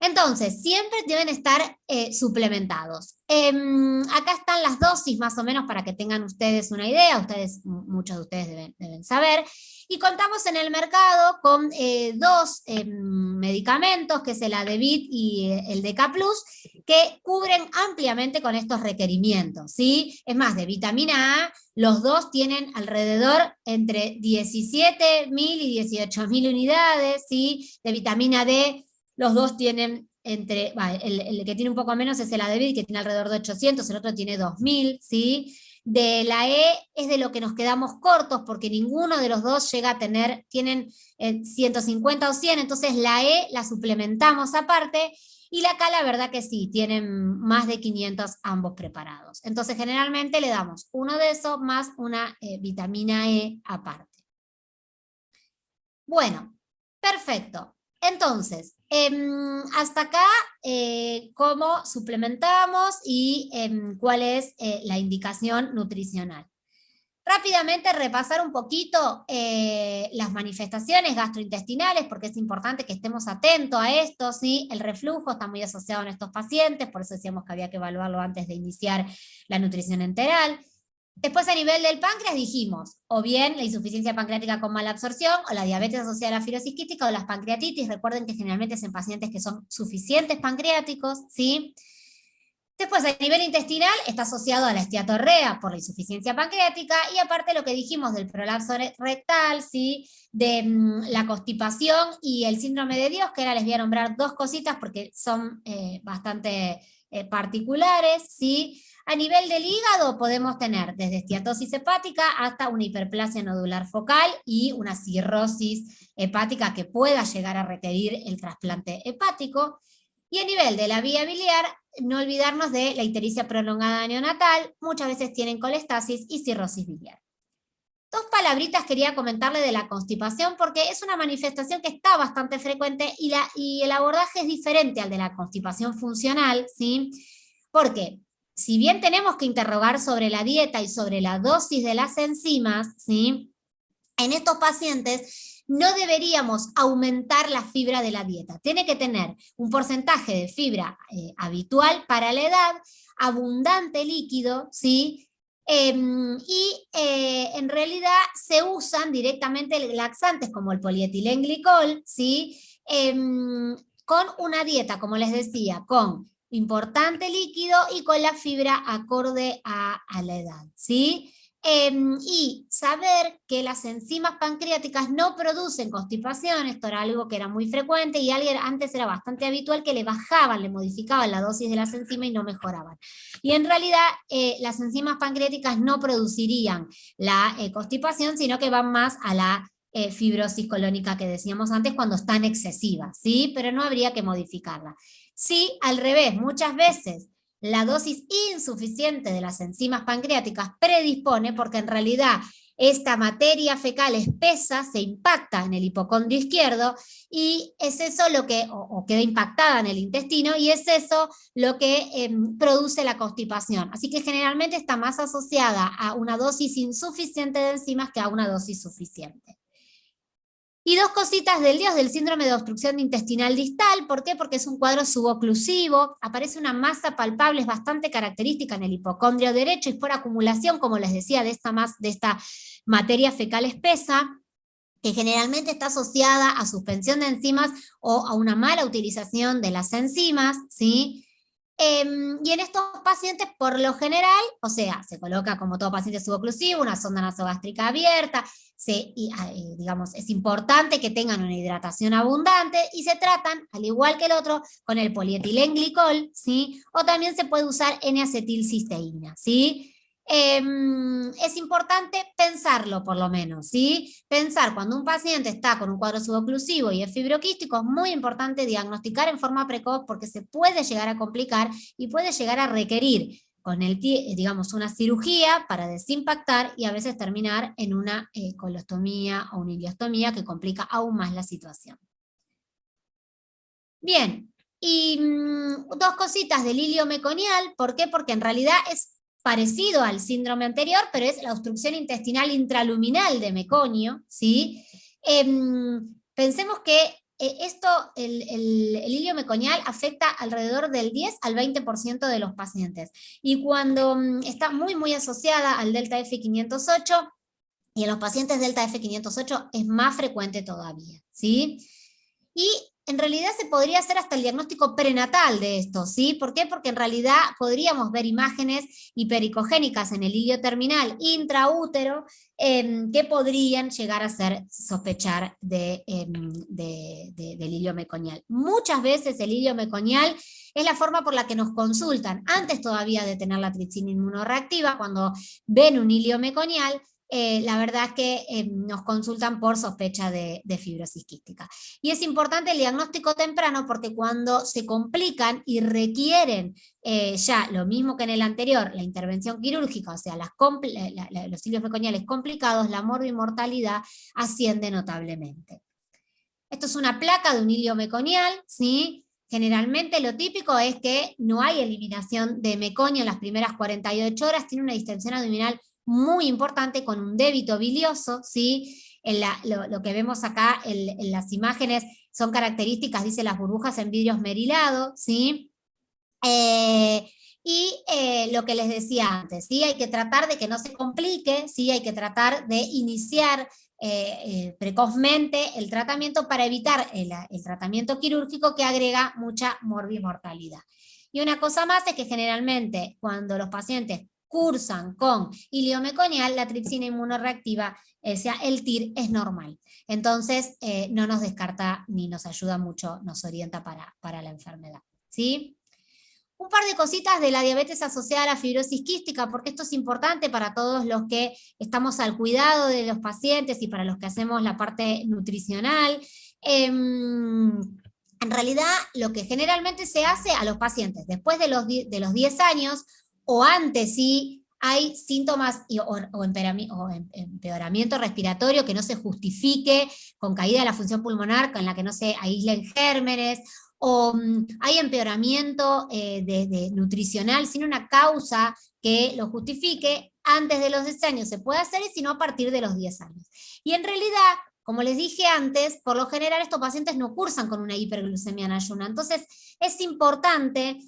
Entonces, siempre deben estar suplementados. Acá están las dosis más o menos para que tengan ustedes una idea, muchos de ustedes deben saber, y contamos en el mercado con 2 medicamentos, que es el Adevit y el Deca Plus, que cubren ampliamente con estos requerimientos, ¿sí? Es más, de vitamina A, los dos tienen alrededor entre 17.000 y 18.000 unidades, ¿sí? De vitamina D, los dos tienen el que tiene un poco menos es el Adevit, que tiene alrededor de 800, el otro tiene 2000, ¿sí? De la E es de lo que nos quedamos cortos, porque ninguno de los dos llega a tener, tienen 150 o 100, entonces la E la suplementamos aparte, y la K la verdad que sí, tienen más de 500 ambos preparados. Entonces generalmente le damos uno de esos más una vitamina E aparte. Bueno, perfecto. Entonces, hasta acá, cómo suplementamos y cuál es la indicación nutricional. Rápidamente repasar un poquito las manifestaciones gastrointestinales, porque es importante que estemos atentos a esto, ¿sí? El reflujo está muy asociado en estos pacientes, por eso decíamos que había que evaluarlo antes de iniciar la nutrición enteral. Después, a nivel del páncreas, dijimos, o bien la insuficiencia pancreática con mala absorción, o la diabetes asociada a la fibrosis quística, o las pancreatitis. Recuerden que generalmente es en pacientes que son suficientes pancreáticos, ¿sí? Después, a nivel intestinal, está asociado a la esteatorrea por la insuficiencia pancreática, y aparte lo que dijimos del prolapso rectal, ¿sí? De la constipación y el síndrome de Dios, que ahora les voy a nombrar dos cositas porque son bastante particulares, ¿sí? A nivel del hígado podemos tener desde esteatosis hepática hasta una hiperplasia nodular focal y una cirrosis hepática que pueda llegar a requerir el trasplante hepático. Y a nivel de la vía biliar, no olvidarnos de la ictericia prolongada neonatal, muchas veces tienen colestasis y cirrosis biliar. Dos palabritas quería comentarle de la constipación, porque es una manifestación que está bastante frecuente y el abordaje es diferente al de la constipación funcional, ¿sí? Porque si bien tenemos que interrogar sobre la dieta y sobre la dosis de las enzimas, ¿sí? En estos pacientes no deberíamos aumentar la fibra de la dieta. Tiene que tener un porcentaje de fibra habitual para la edad, abundante líquido, ¿sí? En realidad se usan directamente laxantes como el polietilenglicol, ¿sí? Con una dieta, como les decía, con importante líquido y con la fibra acorde a la edad, ¿sí? Y saber que las enzimas pancreáticas no producen constipación. Esto era algo que era muy frecuente y antes era bastante habitual que le bajaban, le modificaban la dosis de las enzimas y no mejoraban. Y en realidad las enzimas pancreáticas no producirían la constipación, sino que van más a la fibrosis colónica que decíamos antes cuando están excesivas, ¿sí? Pero no habría que modificarla. Sí, al revés, muchas veces la dosis insuficiente de las enzimas pancreáticas predispone, porque en realidad esta materia fecal espesa se impacta en el hipocondrio izquierdo y es eso lo que, o queda impactada en el intestino, y es eso lo que produce la constipación. Así que generalmente está más asociada a una dosis insuficiente de enzimas que a una dosis suficiente. Y dos cositas del Dios, del síndrome de obstrucción intestinal distal. ¿Por qué? Porque es un cuadro suboclusivo, aparece una masa palpable, es bastante característica en el hipocondrio derecho, y por acumulación, como les decía, de esta materia fecal espesa, que generalmente está asociada a suspensión de enzimas o a una mala utilización de las enzimas, ¿sí? Y en estos pacientes, por lo general, o sea, se coloca como todo paciente suboclusivo, una sonda nasogástrica abierta, digamos, es importante que tengan una hidratación abundante y se tratan, al igual que el otro, con el polietilenglicol, ¿sí? O también se puede usar N-acetilcisteína, ¿sí? Es importante pensarlo por lo menos, ¿sí? Pensar cuando un paciente está con un cuadro suboclusivo y es fibroquístico, es muy importante diagnosticar en forma precoz porque se puede llegar a complicar y puede llegar a requerir digamos, una cirugía para desimpactar y a veces terminar en una colostomía o una ileostomía que complica aún más la situación. Bien, y dos cositas del hilio meconial. ¿Por qué? Porque en realidad es parecido al síndrome anterior, pero es la obstrucción intestinal intraluminal de meconio, ¿sí? Pensemos que el hilio meconial afecta alrededor del 10 al 20% de los pacientes, y cuando está muy, muy asociada al delta F508, y en los pacientes delta F508 es más frecuente todavía, ¿sí? Y en realidad se podría hacer hasta el diagnóstico prenatal de esto, ¿sí? ¿Por qué? Porque en realidad podríamos ver imágenes hipericogénicas en el hilio terminal intraútero que podrían llegar a hacer sospechar del hilio meconial. Muchas veces el hilio meconial es la forma por la que nos consultan, antes todavía de tener la tripsina inmunoreactiva, cuando ven un hilio meconial, la verdad es que nos consultan por sospecha de fibrosis quística. Y es importante el diagnóstico temprano, porque cuando se complican y requieren ya lo mismo que en el anterior, la intervención quirúrgica, o sea, los hilios meconiales complicados, la morbimortalidad asciende notablemente. Esto es una placa de un hilio meconial, ¿sí? Generalmente lo típico es que no hay eliminación de meconio en las primeras 48 horas, tiene una distensión abdominal muy importante con un débito bilioso, ¿sí? Lo que vemos acá en las imágenes son características, dice, las burbujas en vidrio esmerilado, ¿sí? Lo que les decía antes, ¿sí? Hay que tratar de que no se complique, ¿sí? Hay que tratar de iniciar precozmente el tratamiento para evitar el tratamiento quirúrgico, que agrega mucha morbimortalidad. Y una cosa más es que generalmente cuando los pacientes cursan con ilio meconial, la tripsina inmunorreactiva, o sea, el TIR es normal. Entonces, no nos descarta ni nos ayuda mucho, nos orienta para la enfermedad, ¿sí? Un par de cositas de la diabetes asociada a la fibrosis quística, porque esto es importante para todos los que estamos al cuidado de los pacientes y para los que hacemos la parte nutricional. En realidad, lo que generalmente se hace a los pacientes después de los 10 años o antes, si hay síntomas o empeoramiento respiratorio que no se justifique con caída de la función pulmonar, con la que no se aíslen gérmenes, o hay empeoramiento nutricional sin una causa que lo justifique, antes de los 10 años se puede hacer, y si no, a partir de los 10 años. Y en realidad, como les dije antes, por lo general estos pacientes no cursan con una hiperglucemia en ayuno. Entonces es importante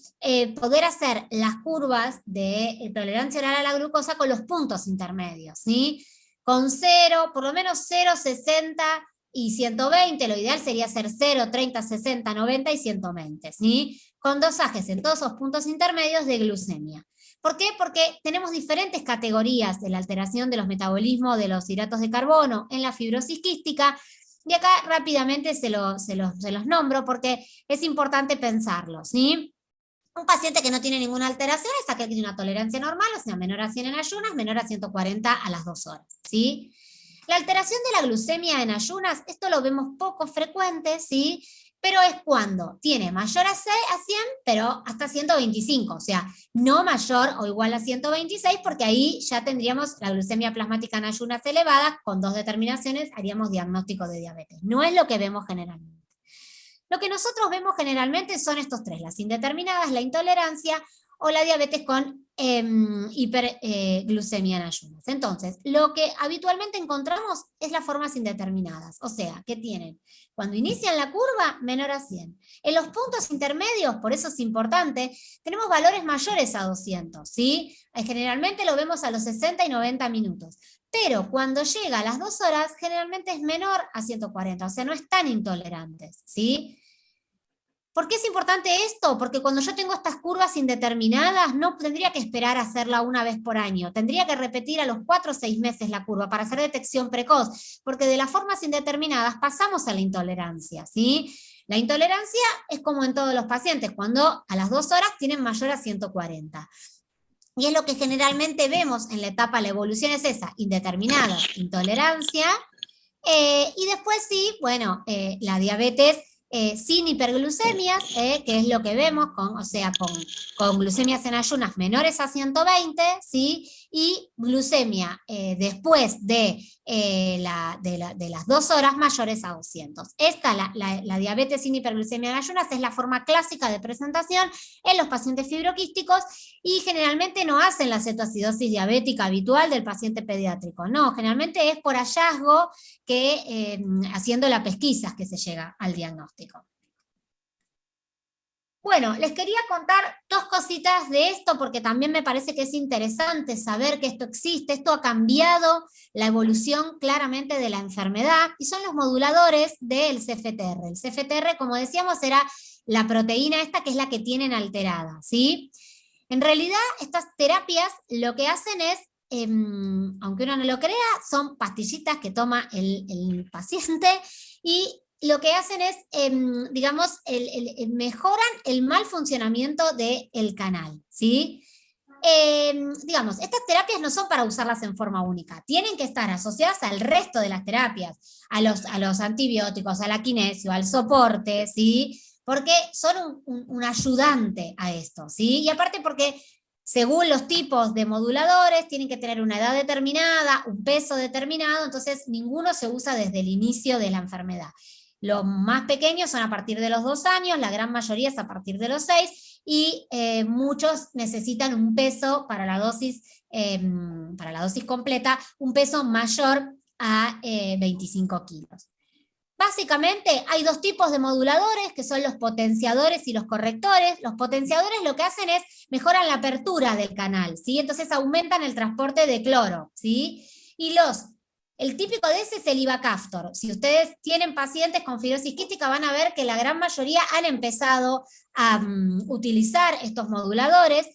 poder hacer las curvas de tolerancia oral a la glucosa con los puntos intermedios, ¿sí? Con 0, por lo menos 0, 60 y 120, lo ideal sería hacer 0, 30, 60, 90 y 120, ¿sí? Con dosajes en todos esos puntos intermedios de glucemia. ¿Por qué? Porque tenemos diferentes categorías de la alteración de los metabolismos de los hidratos de carbono en la fibrosis quística, y acá rápidamente se los nombro porque es importante pensarlo, ¿sí? Un paciente que no tiene ninguna alteración es aquel que tiene una tolerancia normal, o sea, menor a 100 en ayunas, menor a 140 a las 2 horas, ¿sí? La alteración de la glucemia en ayunas, esto lo vemos poco frecuente, ¿sí? Pero es cuando tiene mayor a 100, pero hasta 125, o sea, no mayor o igual a 126, porque ahí ya tendríamos la glucemia plasmática en ayunas elevada, con 2 determinaciones haríamos diagnóstico de diabetes. No es lo que vemos generalmente. Lo que nosotros vemos generalmente son estos 3, las indeterminadas, la intolerancia o la diabetes con hiperglucemia en ayunas. Entonces, lo que habitualmente encontramos es las formas indeterminadas, o sea, que tienen, cuando inician la curva, menor a 100. En los puntos intermedios, por eso es importante, tenemos valores mayores a 200, ¿sí? Generalmente lo vemos a los 60 y 90 minutos. Pero cuando llega a las 2 horas, generalmente es menor a 140, o sea, no es tan intolerantes, ¿sí? ¿Por qué es importante esto? Porque cuando yo tengo estas curvas indeterminadas, no tendría que esperar a hacerla una vez por año. Tendría que repetir a los 4 o 6 meses la curva para hacer detección precoz, porque de las formas indeterminadas pasamos a la intolerancia, ¿sí? La intolerancia es como en todos los pacientes, cuando a las 2 horas tienen mayor a 140. Y es lo que generalmente vemos en la etapa, la evolución es esa, indeterminada, intolerancia, y después sí, bueno, la diabetes sin hiperglucemias, que es lo que vemos, con glucemias en ayunas menores a 120, ¿sí? Y glucemia después de las 2 horas mayores a 200. Esta, la diabetes sin hiperglucemia en ayunas, es la forma clásica de presentación en los pacientes fibroquísticos, y generalmente no hacen la cetoacidosis diabética habitual del paciente pediátrico, no, generalmente es por hallazgo que haciendo la pesquisa que se llega al diagnóstico. Bueno, les quería contar 2 cositas de esto porque también me parece que es interesante saber que esto existe. Esto ha cambiado la evolución claramente de la enfermedad, y son los moduladores del CFTR. El CFTR, como decíamos, era la proteína esta que es la que tienen alterada, ¿sí? En realidad, estas terapias lo que hacen es, aunque uno no lo crea, son pastillitas que toma el paciente, y lo que hacen es, digamos, mejoran el mal funcionamiento del canal, ¿sí? Digamos, estas terapias no son para usarlas en forma única, tienen que estar asociadas al resto de las terapias, a los antibióticos, a la kinesio, al soporte, ¿sí? Porque son un ayudante a esto, ¿sí? Y aparte porque según los tipos de moduladores tienen que tener una edad determinada, un peso determinado, entonces ninguno se usa desde el inicio de la enfermedad. Los más pequeños son a partir de los 2 años, la gran mayoría es a partir de los 6, y muchos necesitan un peso para la dosis completa, un peso mayor a 25 kilos. Básicamente hay 2 tipos de moduladores, que son los potenciadores y los correctores. Los potenciadores lo que hacen es mejoran la apertura del canal, ¿sí? Entonces aumentan el transporte de cloro, ¿sí? Y los El típico de ese es el ivacaftor. Si ustedes tienen pacientes con fibrosis quística, van a ver que la gran mayoría han empezado a utilizar estos moduladores.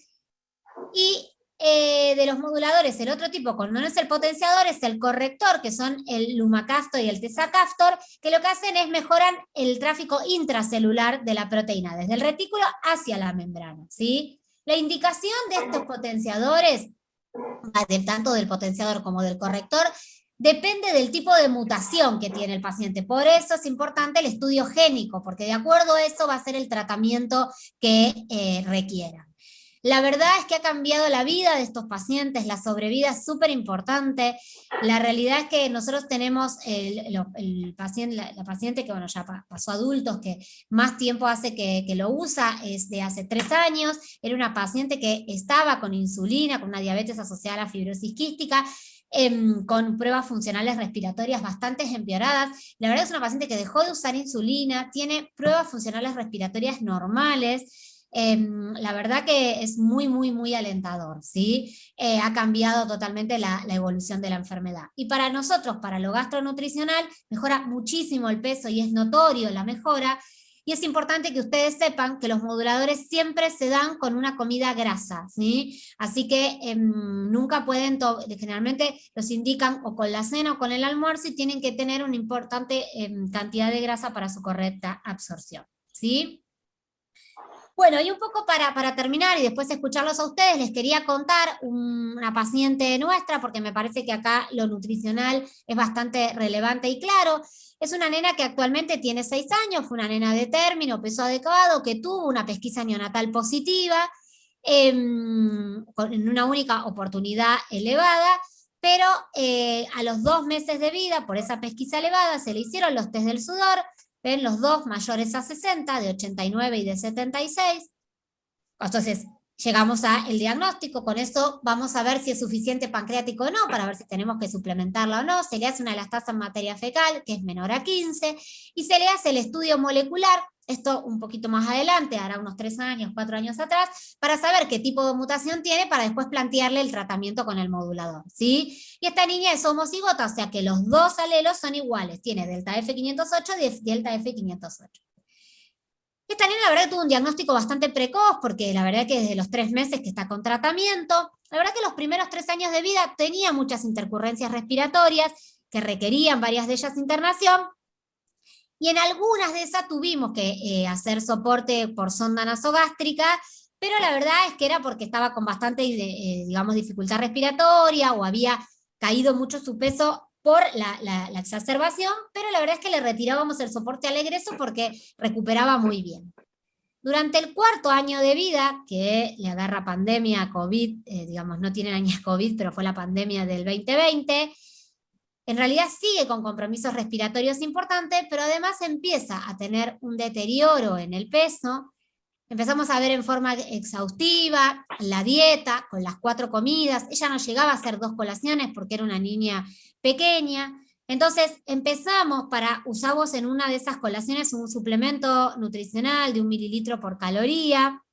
Y de los moduladores, el otro tipo, cuando no es el potenciador, es el corrector, que son el lumacaftor y el tezacaftor, que lo que hacen es mejorar el tráfico intracelular de la proteína, desde el retículo hacia la membrana, ¿sí? La indicación de estos potenciadores, tanto del potenciador como del corrector, depende del tipo de mutación que tiene el paciente. Por eso es importante el estudio génico, porque de acuerdo a eso va a ser el tratamiento que requiera. La verdad es que ha cambiado la vida de estos pacientes, la sobrevida es súper importante. La realidad es que nosotros tenemos el paciente, la paciente que bueno, ya pasó a adultos, que más tiempo hace que lo usa, es de hace 3 años, era una paciente que estaba con insulina, con una diabetes asociada a la fibrosis quística, con pruebas funcionales respiratorias bastante empeoradas. La verdad es una paciente que dejó de usar insulina, tiene pruebas funcionales respiratorias normales. La verdad que es muy, muy, muy alentador, ¿sí? Ha cambiado totalmente la evolución de la enfermedad. Y para nosotros, para lo gastronutricional, mejora muchísimo el peso y es notorio la mejora. Y es importante que ustedes sepan que los moduladores siempre se dan con una comida grasa, ¿sí? Así que nunca pueden, generalmente los indican o con la cena o con el almuerzo y tienen que tener una importante cantidad de grasa para su correcta absorción, ¿sí? Bueno, y un poco para terminar y después escucharlos a ustedes, les quería contar una paciente nuestra, porque me parece que acá lo nutricional es bastante relevante y claro. Es una nena que actualmente tiene 6 años, fue una nena de término, peso adecuado, que tuvo una pesquisa neonatal positiva, en una única oportunidad elevada, pero a los 2 meses de vida, por esa pesquisa elevada, se le hicieron los test del sudor. Ven los dos mayores a 60, de 89 y de 76. Entonces, llegamos al diagnóstico, con eso vamos a ver si es suficiente pancreático o no, para ver si tenemos que suplementarla o no. Se le hace una elastasa en materia fecal, que es menor a 15, y se le hace el estudio molecular, esto un poquito más adelante, hará unos 3 años, 4 años atrás, para saber qué tipo de mutación tiene, para después plantearle el tratamiento con el modulador, ¿sí? Y esta niña es homocigota, o sea que los dos alelos son iguales, tiene delta F508 y delta F508. Esta niña la verdad tuvo un diagnóstico bastante precoz, porque la verdad que desde los 3 meses que está con tratamiento, la verdad que los primeros 3 años de vida tenía muchas intercurrencias respiratorias, que requerían varias de ellas internación, y en algunas de esas tuvimos que hacer soporte por sonda nasogástrica, pero la verdad es que era porque estaba con bastante, digamos, dificultad respiratoria, o había caído mucho su peso por la exacerbación, pero la verdad es que le retirábamos el soporte al egreso porque recuperaba muy bien. Durante el 4.º año de vida, que le agarra pandemia, COVID, digamos, no tienen años COVID, pero fue la pandemia del 2020, en realidad sigue con compromisos respiratorios importantes, pero además empieza a tener un deterioro en el peso. Empezamos a ver en forma exhaustiva la dieta, con las 4 comidas. Ella no llegaba a hacer 2 colaciones porque era una niña pequeña. Entonces usamos en una de esas colaciones un suplemento nutricional de 1 mililitro por caloría.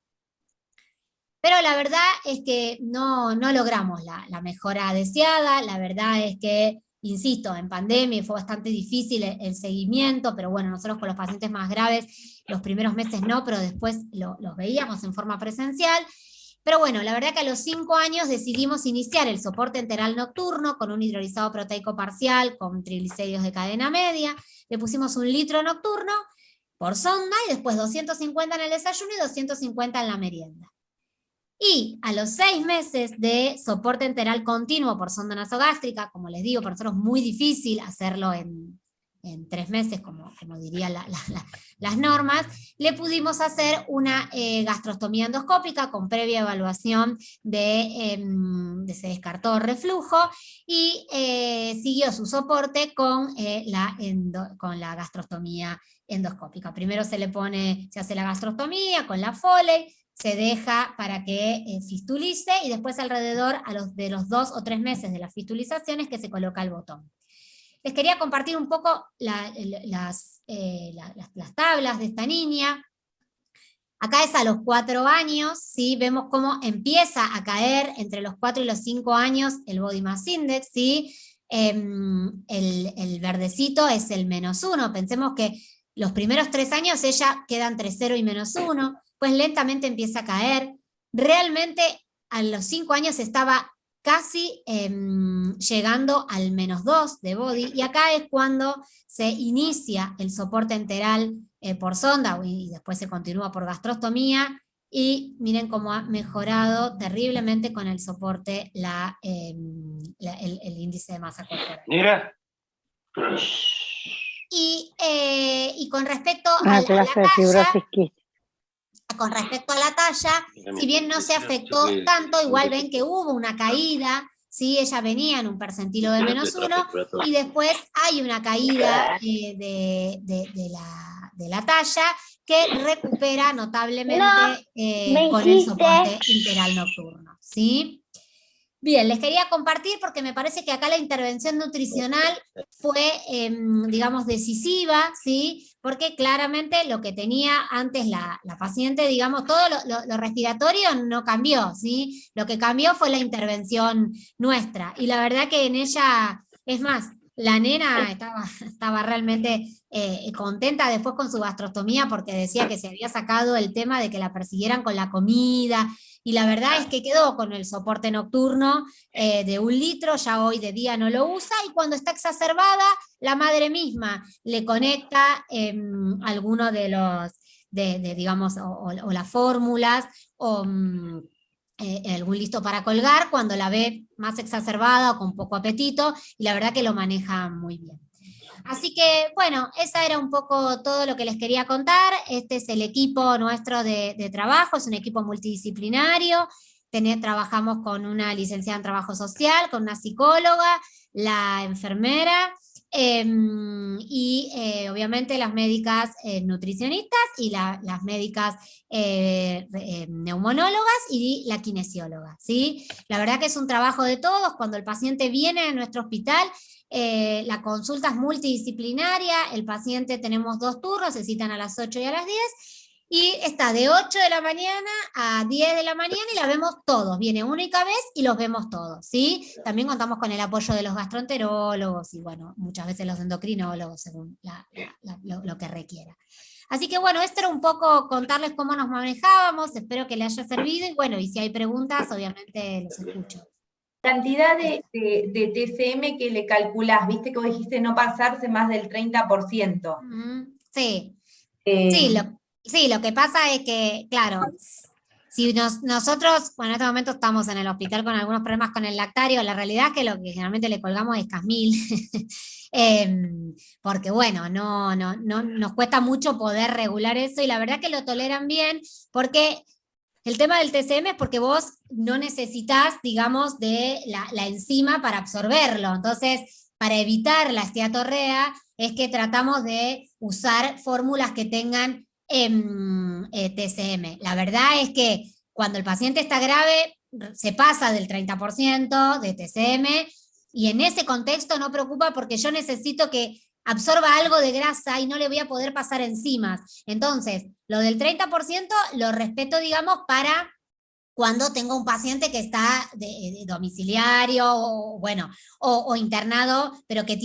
Pero la verdad es que no logramos la mejora deseada. La verdad es que, insisto, en pandemia fue bastante difícil el seguimiento, pero bueno, nosotros con los pacientes más graves, los primeros meses no, pero después los veíamos en forma presencial. Pero bueno, la verdad que a los 5 años decidimos iniciar el soporte enteral nocturno con un hidrolizado proteico parcial con triglicéridos de cadena media. Le pusimos 1 litro nocturno por sonda y después 250 en el desayuno y 250 en la merienda. Y a los 6 meses de soporte enteral continuo por sonda nasogástrica, como les digo, para nosotros es muy difícil hacerlo en 3 meses, como dirían las normas, le pudimos hacer una gastrostomía endoscópica con previa evaluación se descartó reflujo, y siguió su soporte con la gastrostomía endoscópica. Primero se hace la gastrostomía con la Foley, se deja para que fistulice, y después alrededor de los 2 o 3 meses de las fistulizaciones que se coloca el botón. Les quería compartir un poco las tablas de esta niña. Acá es a los 4 años, ¿sí? Vemos cómo empieza a caer entre los 4 y los 5 años el Body Mass Index, ¿sí? el verdecito es el -1. Pensemos que los primeros 3 años ella queda entre 0 y -1, pues lentamente empieza a caer. Realmente a los 5 años estaba casi llegando al -2 de body, y acá es cuando se inicia el soporte enteral por sonda, y después se continúa por gastrostomía, y miren cómo ha mejorado terriblemente con el soporte el índice de masa corporal. Mira. Y con respecto a la talla, con respecto a la talla, si bien no se afectó tanto, igual ven que hubo una caída, ¿sí? Ella venía en un percentilo de -1, y después hay una caída de la talla que recupera notablemente con el soporte interal nocturno, ¿sí? Bien, les quería compartir porque me parece que acá la intervención nutricional fue, digamos, decisiva, ¿sí? Porque claramente lo que tenía antes la paciente, digamos, todo lo respiratorio no cambió, ¿sí? Lo que cambió fue la intervención nuestra. Y la verdad que en ella, es más, la nena estaba realmente contenta después con su gastrostomía, porque decía que se había sacado el tema de que la persiguieran con la comida, y la verdad es que quedó con el soporte nocturno de 1 litro, ya hoy de día no lo usa, y cuando está exacerbada, la madre misma le conecta alguno de los, digamos, o las fórmulas, o algún listo para colgar, cuando la ve más exacerbada o con poco apetito, y la verdad que lo maneja muy bien. Así que, bueno, esa era un poco todo lo que les quería contar. Este es el equipo nuestro de trabajo, es un equipo multidisciplinario. Trabajamos con una licenciada en trabajo social, con una psicóloga, la enfermera, y obviamente las médicas nutricionistas, y las médicas neumonólogas, y la kinesióloga, ¿sí? La verdad que es un trabajo de todos. Cuando el paciente viene a nuestro hospital, la consulta es multidisciplinaria. El paciente, tenemos 2 turnos, se citan a las 8 y a las 10, y está de 8 de la mañana a 10 de la mañana, y la vemos todos. Viene única vez y los vemos todos, ¿sí? También contamos con el apoyo de los gastroenterólogos y, bueno, muchas veces los endocrinólogos, según lo que requiera. Así que, bueno, esto era un poco contarles cómo nos manejábamos. Espero que les haya servido, y bueno, y si hay preguntas, obviamente los escucho. Cantidad de TCM que le calculás, viste que vos dijiste no pasarse más del 30%. Sí, sí, lo que pasa es que, claro, si nosotros, bueno, en este momento estamos en el hospital con algunos problemas con el lactario, la realidad es que lo que generalmente le colgamos es Casmil, porque bueno, no nos cuesta mucho poder regular eso, y la verdad que lo toleran bien, porque el tema del TCM es porque vos no necesitas, digamos, de la enzima para absorberlo. Entonces, para evitar la esteatorrea, es que tratamos de usar fórmulas que tengan TCM. La verdad es que cuando el paciente está grave, se pasa del 30% de TCM, y en ese contexto no preocupa, porque yo necesito que absorba algo de grasa y no le voy a poder pasar enzimas. Entonces, lo del 30% lo respeto, digamos, para cuando tengo un paciente que está de domiciliario, o, bueno, o internado, pero que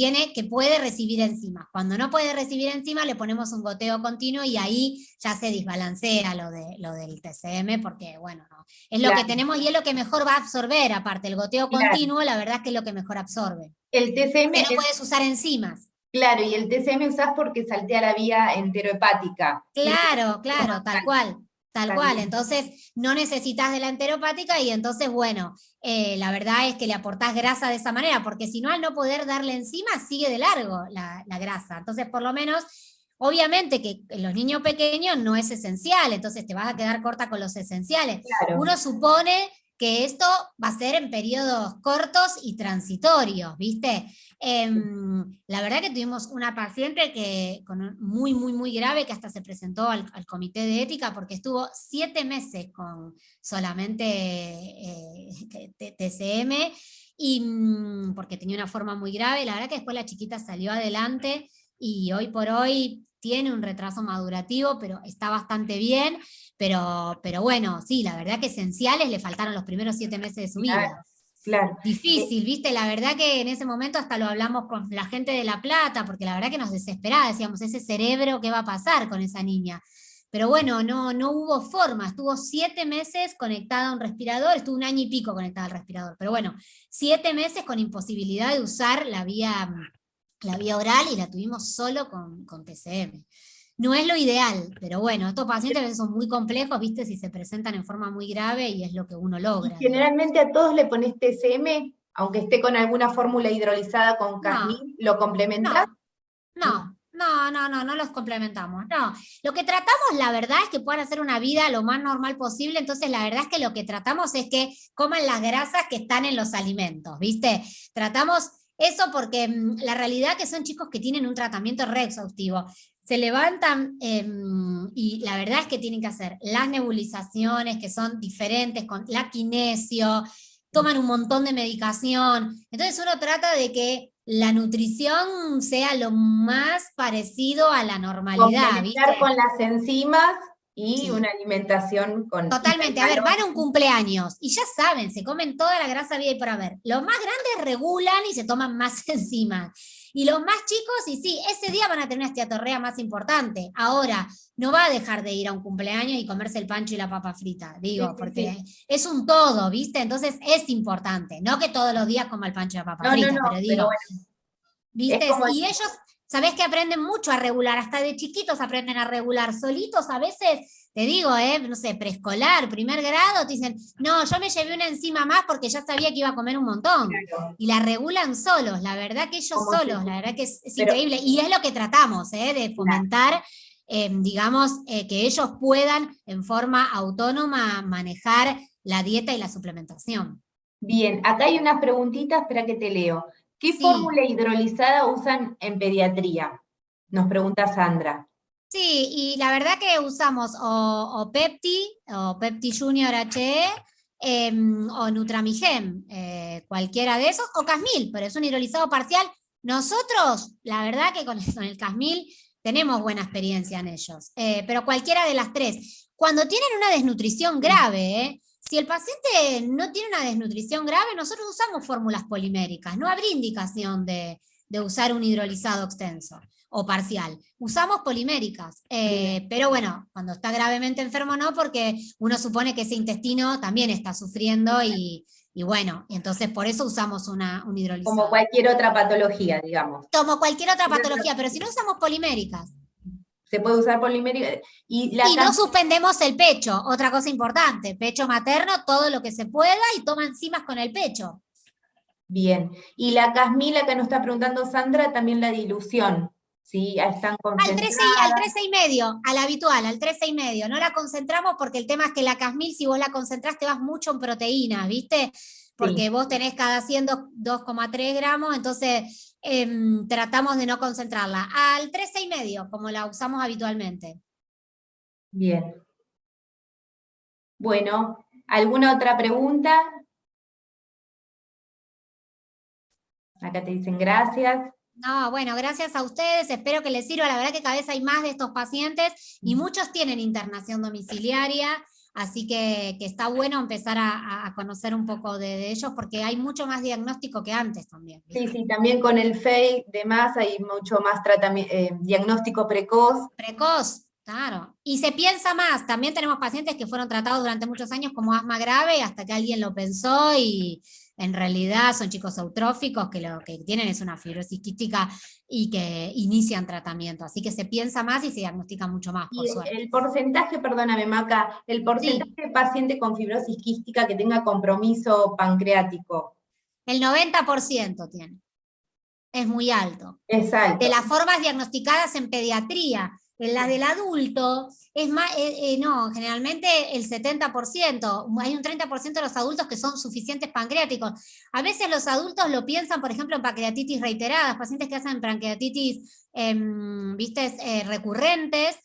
puede recibir enzimas. Cuando no puede recibir enzimas, le ponemos un goteo continuo, y ahí ya se desbalancea lo del TCM, porque, bueno, no, es lo que tenemos, y es lo que mejor va a absorber. Aparte, el goteo continuo, la verdad es que es lo que mejor absorbe. El TCM que no puedes usar enzimas. Claro, y el TCM usás porque saltea la vía enterohepática. Claro, tal cual. Entonces no necesitas de la enteropática, y entonces, bueno, la verdad es que le aportás grasa de esa manera, porque si no, al no poder darle enzima, sigue de largo la grasa. Entonces, por lo menos, obviamente que en los niños pequeños no es esencial, entonces te vas a quedar corta con los esenciales. Claro. Uno supone que esto va a ser en periodos cortos y transitorios, ¿viste? La verdad que tuvimos una paciente muy, muy, muy grave, que hasta se presentó al comité de ética, porque estuvo 7 meses con solamente TCM, y porque tenía una forma muy grave. La verdad que después la chiquita salió adelante, y hoy por hoy tiene un retraso madurativo, pero está bastante bien. Pero bueno, sí, la verdad que esenciales le faltaron los primeros 7 meses de su vida. claro. Difícil, ¿viste? La verdad que en ese momento hasta lo hablamos con la gente de La Plata, porque la verdad que nos desesperaba, decíamos, ese cerebro, ¿qué va a pasar con esa niña? Pero bueno, no hubo forma, estuvo 7 meses conectada a un respirador, estuvo 1 año y pico conectada al respirador, pero bueno, 7 meses con imposibilidad de usar la vía oral y la tuvimos solo con TCM. No es lo ideal, pero bueno, estos pacientes a veces son muy complejos, ¿viste? Si se presentan en forma muy grave y es lo que uno Y logra, digamos. generalmente a todos le pones TCM, aunque esté con alguna fórmula hidrolizada con No, Casmil, ¿lo complementás? no, No. no los complementamos. No, lo que tratamos, la verdad, es que puedan hacer una vida lo más normal posible. Entonces, la verdad es que lo que tratamos es que coman las grasas que están en los alimentos, ¿viste? Tratamos eso porque la realidad que son chicos que tienen un tratamiento re exhaustivo. Se levantan y la verdad es que tienen que hacer las nebulizaciones que son diferentes con la kinesio, toman un montón de medicación. Entonces uno trata de que la nutrición sea lo más parecido a la normalidad, Complementar ¿viste? con las enzimas y una Sí. alimentación con Totalmente, a ver, van a un hipercalórica. cumpleaños y ya saben, se comen toda la grasa vida y por haber. Los más grandes regulan y se toman más enzimas. Y los más chicos, y sí, ese día van a tener una esteatorrea más importante. Ahora, no va a dejar de ir a un cumpleaños y comerse el pancho y la papa frita, Sí, digo, sí, porque sí. es un todo, ¿viste? Entonces es importante. No que todos los días coma el pancho y la papa No, no, frita, pero no, pero digo, bueno, es ¿viste? como, Y ellos, ¿sabés que aprenden mucho a regular? Hasta de chiquitos aprenden a regular. Solitos a veces, te digo, no sé, preescolar, primer grado, te dicen, no, yo me llevé una enzima más porque ya sabía que iba a comer un montón. claro, Y la regulan solos, la verdad que ellos como solos, la si, verdad que es pero, increíble. Y es lo que tratamos, de claro. fomentar, digamos, que ellos puedan en forma autónoma manejar la dieta y la suplementación. Bien, acá hay unas preguntitas, espera que te leo. ¿Qué Sí, fórmula hidrolizada usan en pediatría? Nos pregunta Sandra. sí, y la verdad que usamos o Pepti Junior HE, o Nutramigem, cualquiera de esos, o Casmil, pero es un hidrolizado parcial. Nosotros, la verdad que con el Casmil tenemos buena experiencia en ellos, pero cualquiera de las tres. Cuando tienen una desnutrición grave, si el paciente no tiene una desnutrición grave, nosotros usamos fórmulas poliméricas, no habría indicación de usar un hidrolizado extenso o parcial. Usamos poliméricas, Bien, pero bueno, cuando está gravemente enfermo no, porque uno supone que ese intestino también está sufriendo y bueno, entonces por eso usamos un como hidrolizado. cualquier otra patología, digamos. Como cualquier otra patología, pero si no usamos poliméricas. Se puede usar polimérico. Y la Y no suspendemos el pecho, otra cosa importante, pecho materno, todo lo que se pueda y toma enzimas con el pecho. bien. Y la casmila que nos está preguntando Sandra, también la dilución. ¿Sí? Ya están Al concentradas. 13,5, al habitual, al 13,5. No la concentramos porque el tema es que la Casmil, si vos la concentrás, te vas mucho en proteína, ¿viste? Sí, Porque vos tenés cada 100 2,3 gramos, entonces tratamos de no concentrarla. Al 13,5, como la usamos habitualmente. bien. Bueno, ¿alguna otra pregunta? Acá te dicen gracias. No, bueno, gracias a ustedes, espero que les sirva. La verdad que cada vez hay más de estos pacientes y muchos tienen internación domiciliaria, así que está bueno empezar a conocer un poco de ellos porque hay mucho más diagnóstico que antes también, Sí, ¿viste? sí, también con el FEI, demás, hay mucho más diagnóstico precoz. Precoz, claro. Y se piensa más, también tenemos pacientes que fueron tratados durante muchos años como asma grave hasta que alguien lo pensó y en realidad son chicos eutróficos que lo que tienen es una fibrosis quística y que inician tratamiento. Así que se piensa más y se diagnostica mucho más, por Y suerte. el porcentaje, perdóname Maca, el porcentaje Sí, de paciente con fibrosis quística que tenga compromiso pancreático el 90% tiene, es muy alto. es De alto. las formas diagnosticadas en pediatría. En las del adulto, es más, no, generalmente el 70%, hay un 30% de los adultos que son suficientes pancreáticos. A veces los adultos lo piensan, por ejemplo, en pancreatitis reiteradas, pacientes que hacen pancreatitis, viste, recurrentes,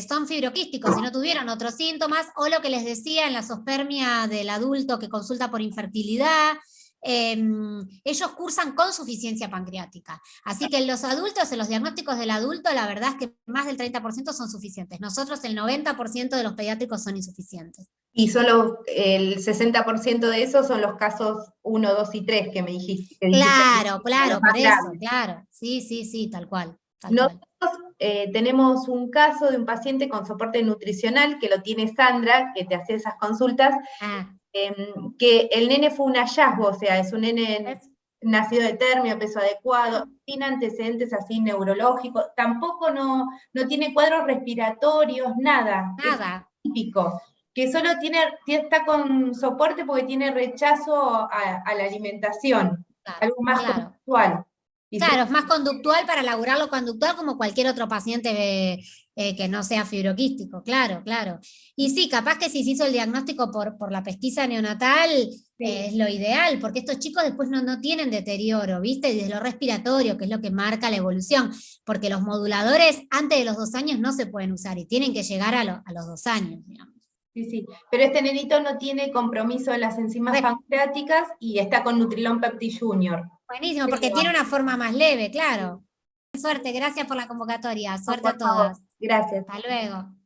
son fibroquísticos, si no tuvieron otros síntomas, o lo que les decía en la zoospermia del adulto que consulta por infertilidad, ellos cursan con suficiencia pancreática. Así que en los adultos, en los diagnósticos del adulto, la verdad es que más del 30% son suficientes. Nosotros el 90% de los pediátricos son insuficientes. Y solo el 60% de esos son los casos 1, 2 y 3 que me dijiste. Claro, Los claro, más por eso, graves. claro. Sí, sí, sí, tal cual. Tal Nosotros cual. tenemos un caso de un paciente con soporte nutricional, que lo tiene Sandra, que te hace esas consultas, Ah, que el nene fue un hallazgo, o sea, es un nene ¿ves? nacido de término, peso adecuado, sin antecedentes así neurológicos, tampoco no tiene cuadros respiratorios, nada, que es Nada. típico, que solo está con soporte porque tiene rechazo a la alimentación, Claro, algo más claro. conductual. Y Claro, es más conductual para laburar lo conductual como cualquier otro paciente que no sea fibroquístico, claro, claro. Y sí, capaz que si se hizo el diagnóstico por la pesquisa neonatal, sí, es lo ideal, porque estos chicos después no tienen deterioro, ¿viste? Desde lo respiratorio, que es lo que marca la evolución, porque los moduladores antes de los 2 años no se pueden usar y tienen que llegar a los 2 años, digamos. sí. Pero este nenito no tiene compromiso de las enzimas Bueno, pancreáticas y está con Nutrilon Pepti Junior. buenísimo, porque tiene Pero, una forma más leve, sí, claro. Suerte, gracias por la convocatoria, no, suerte por a favor, todas. gracias. Hasta luego.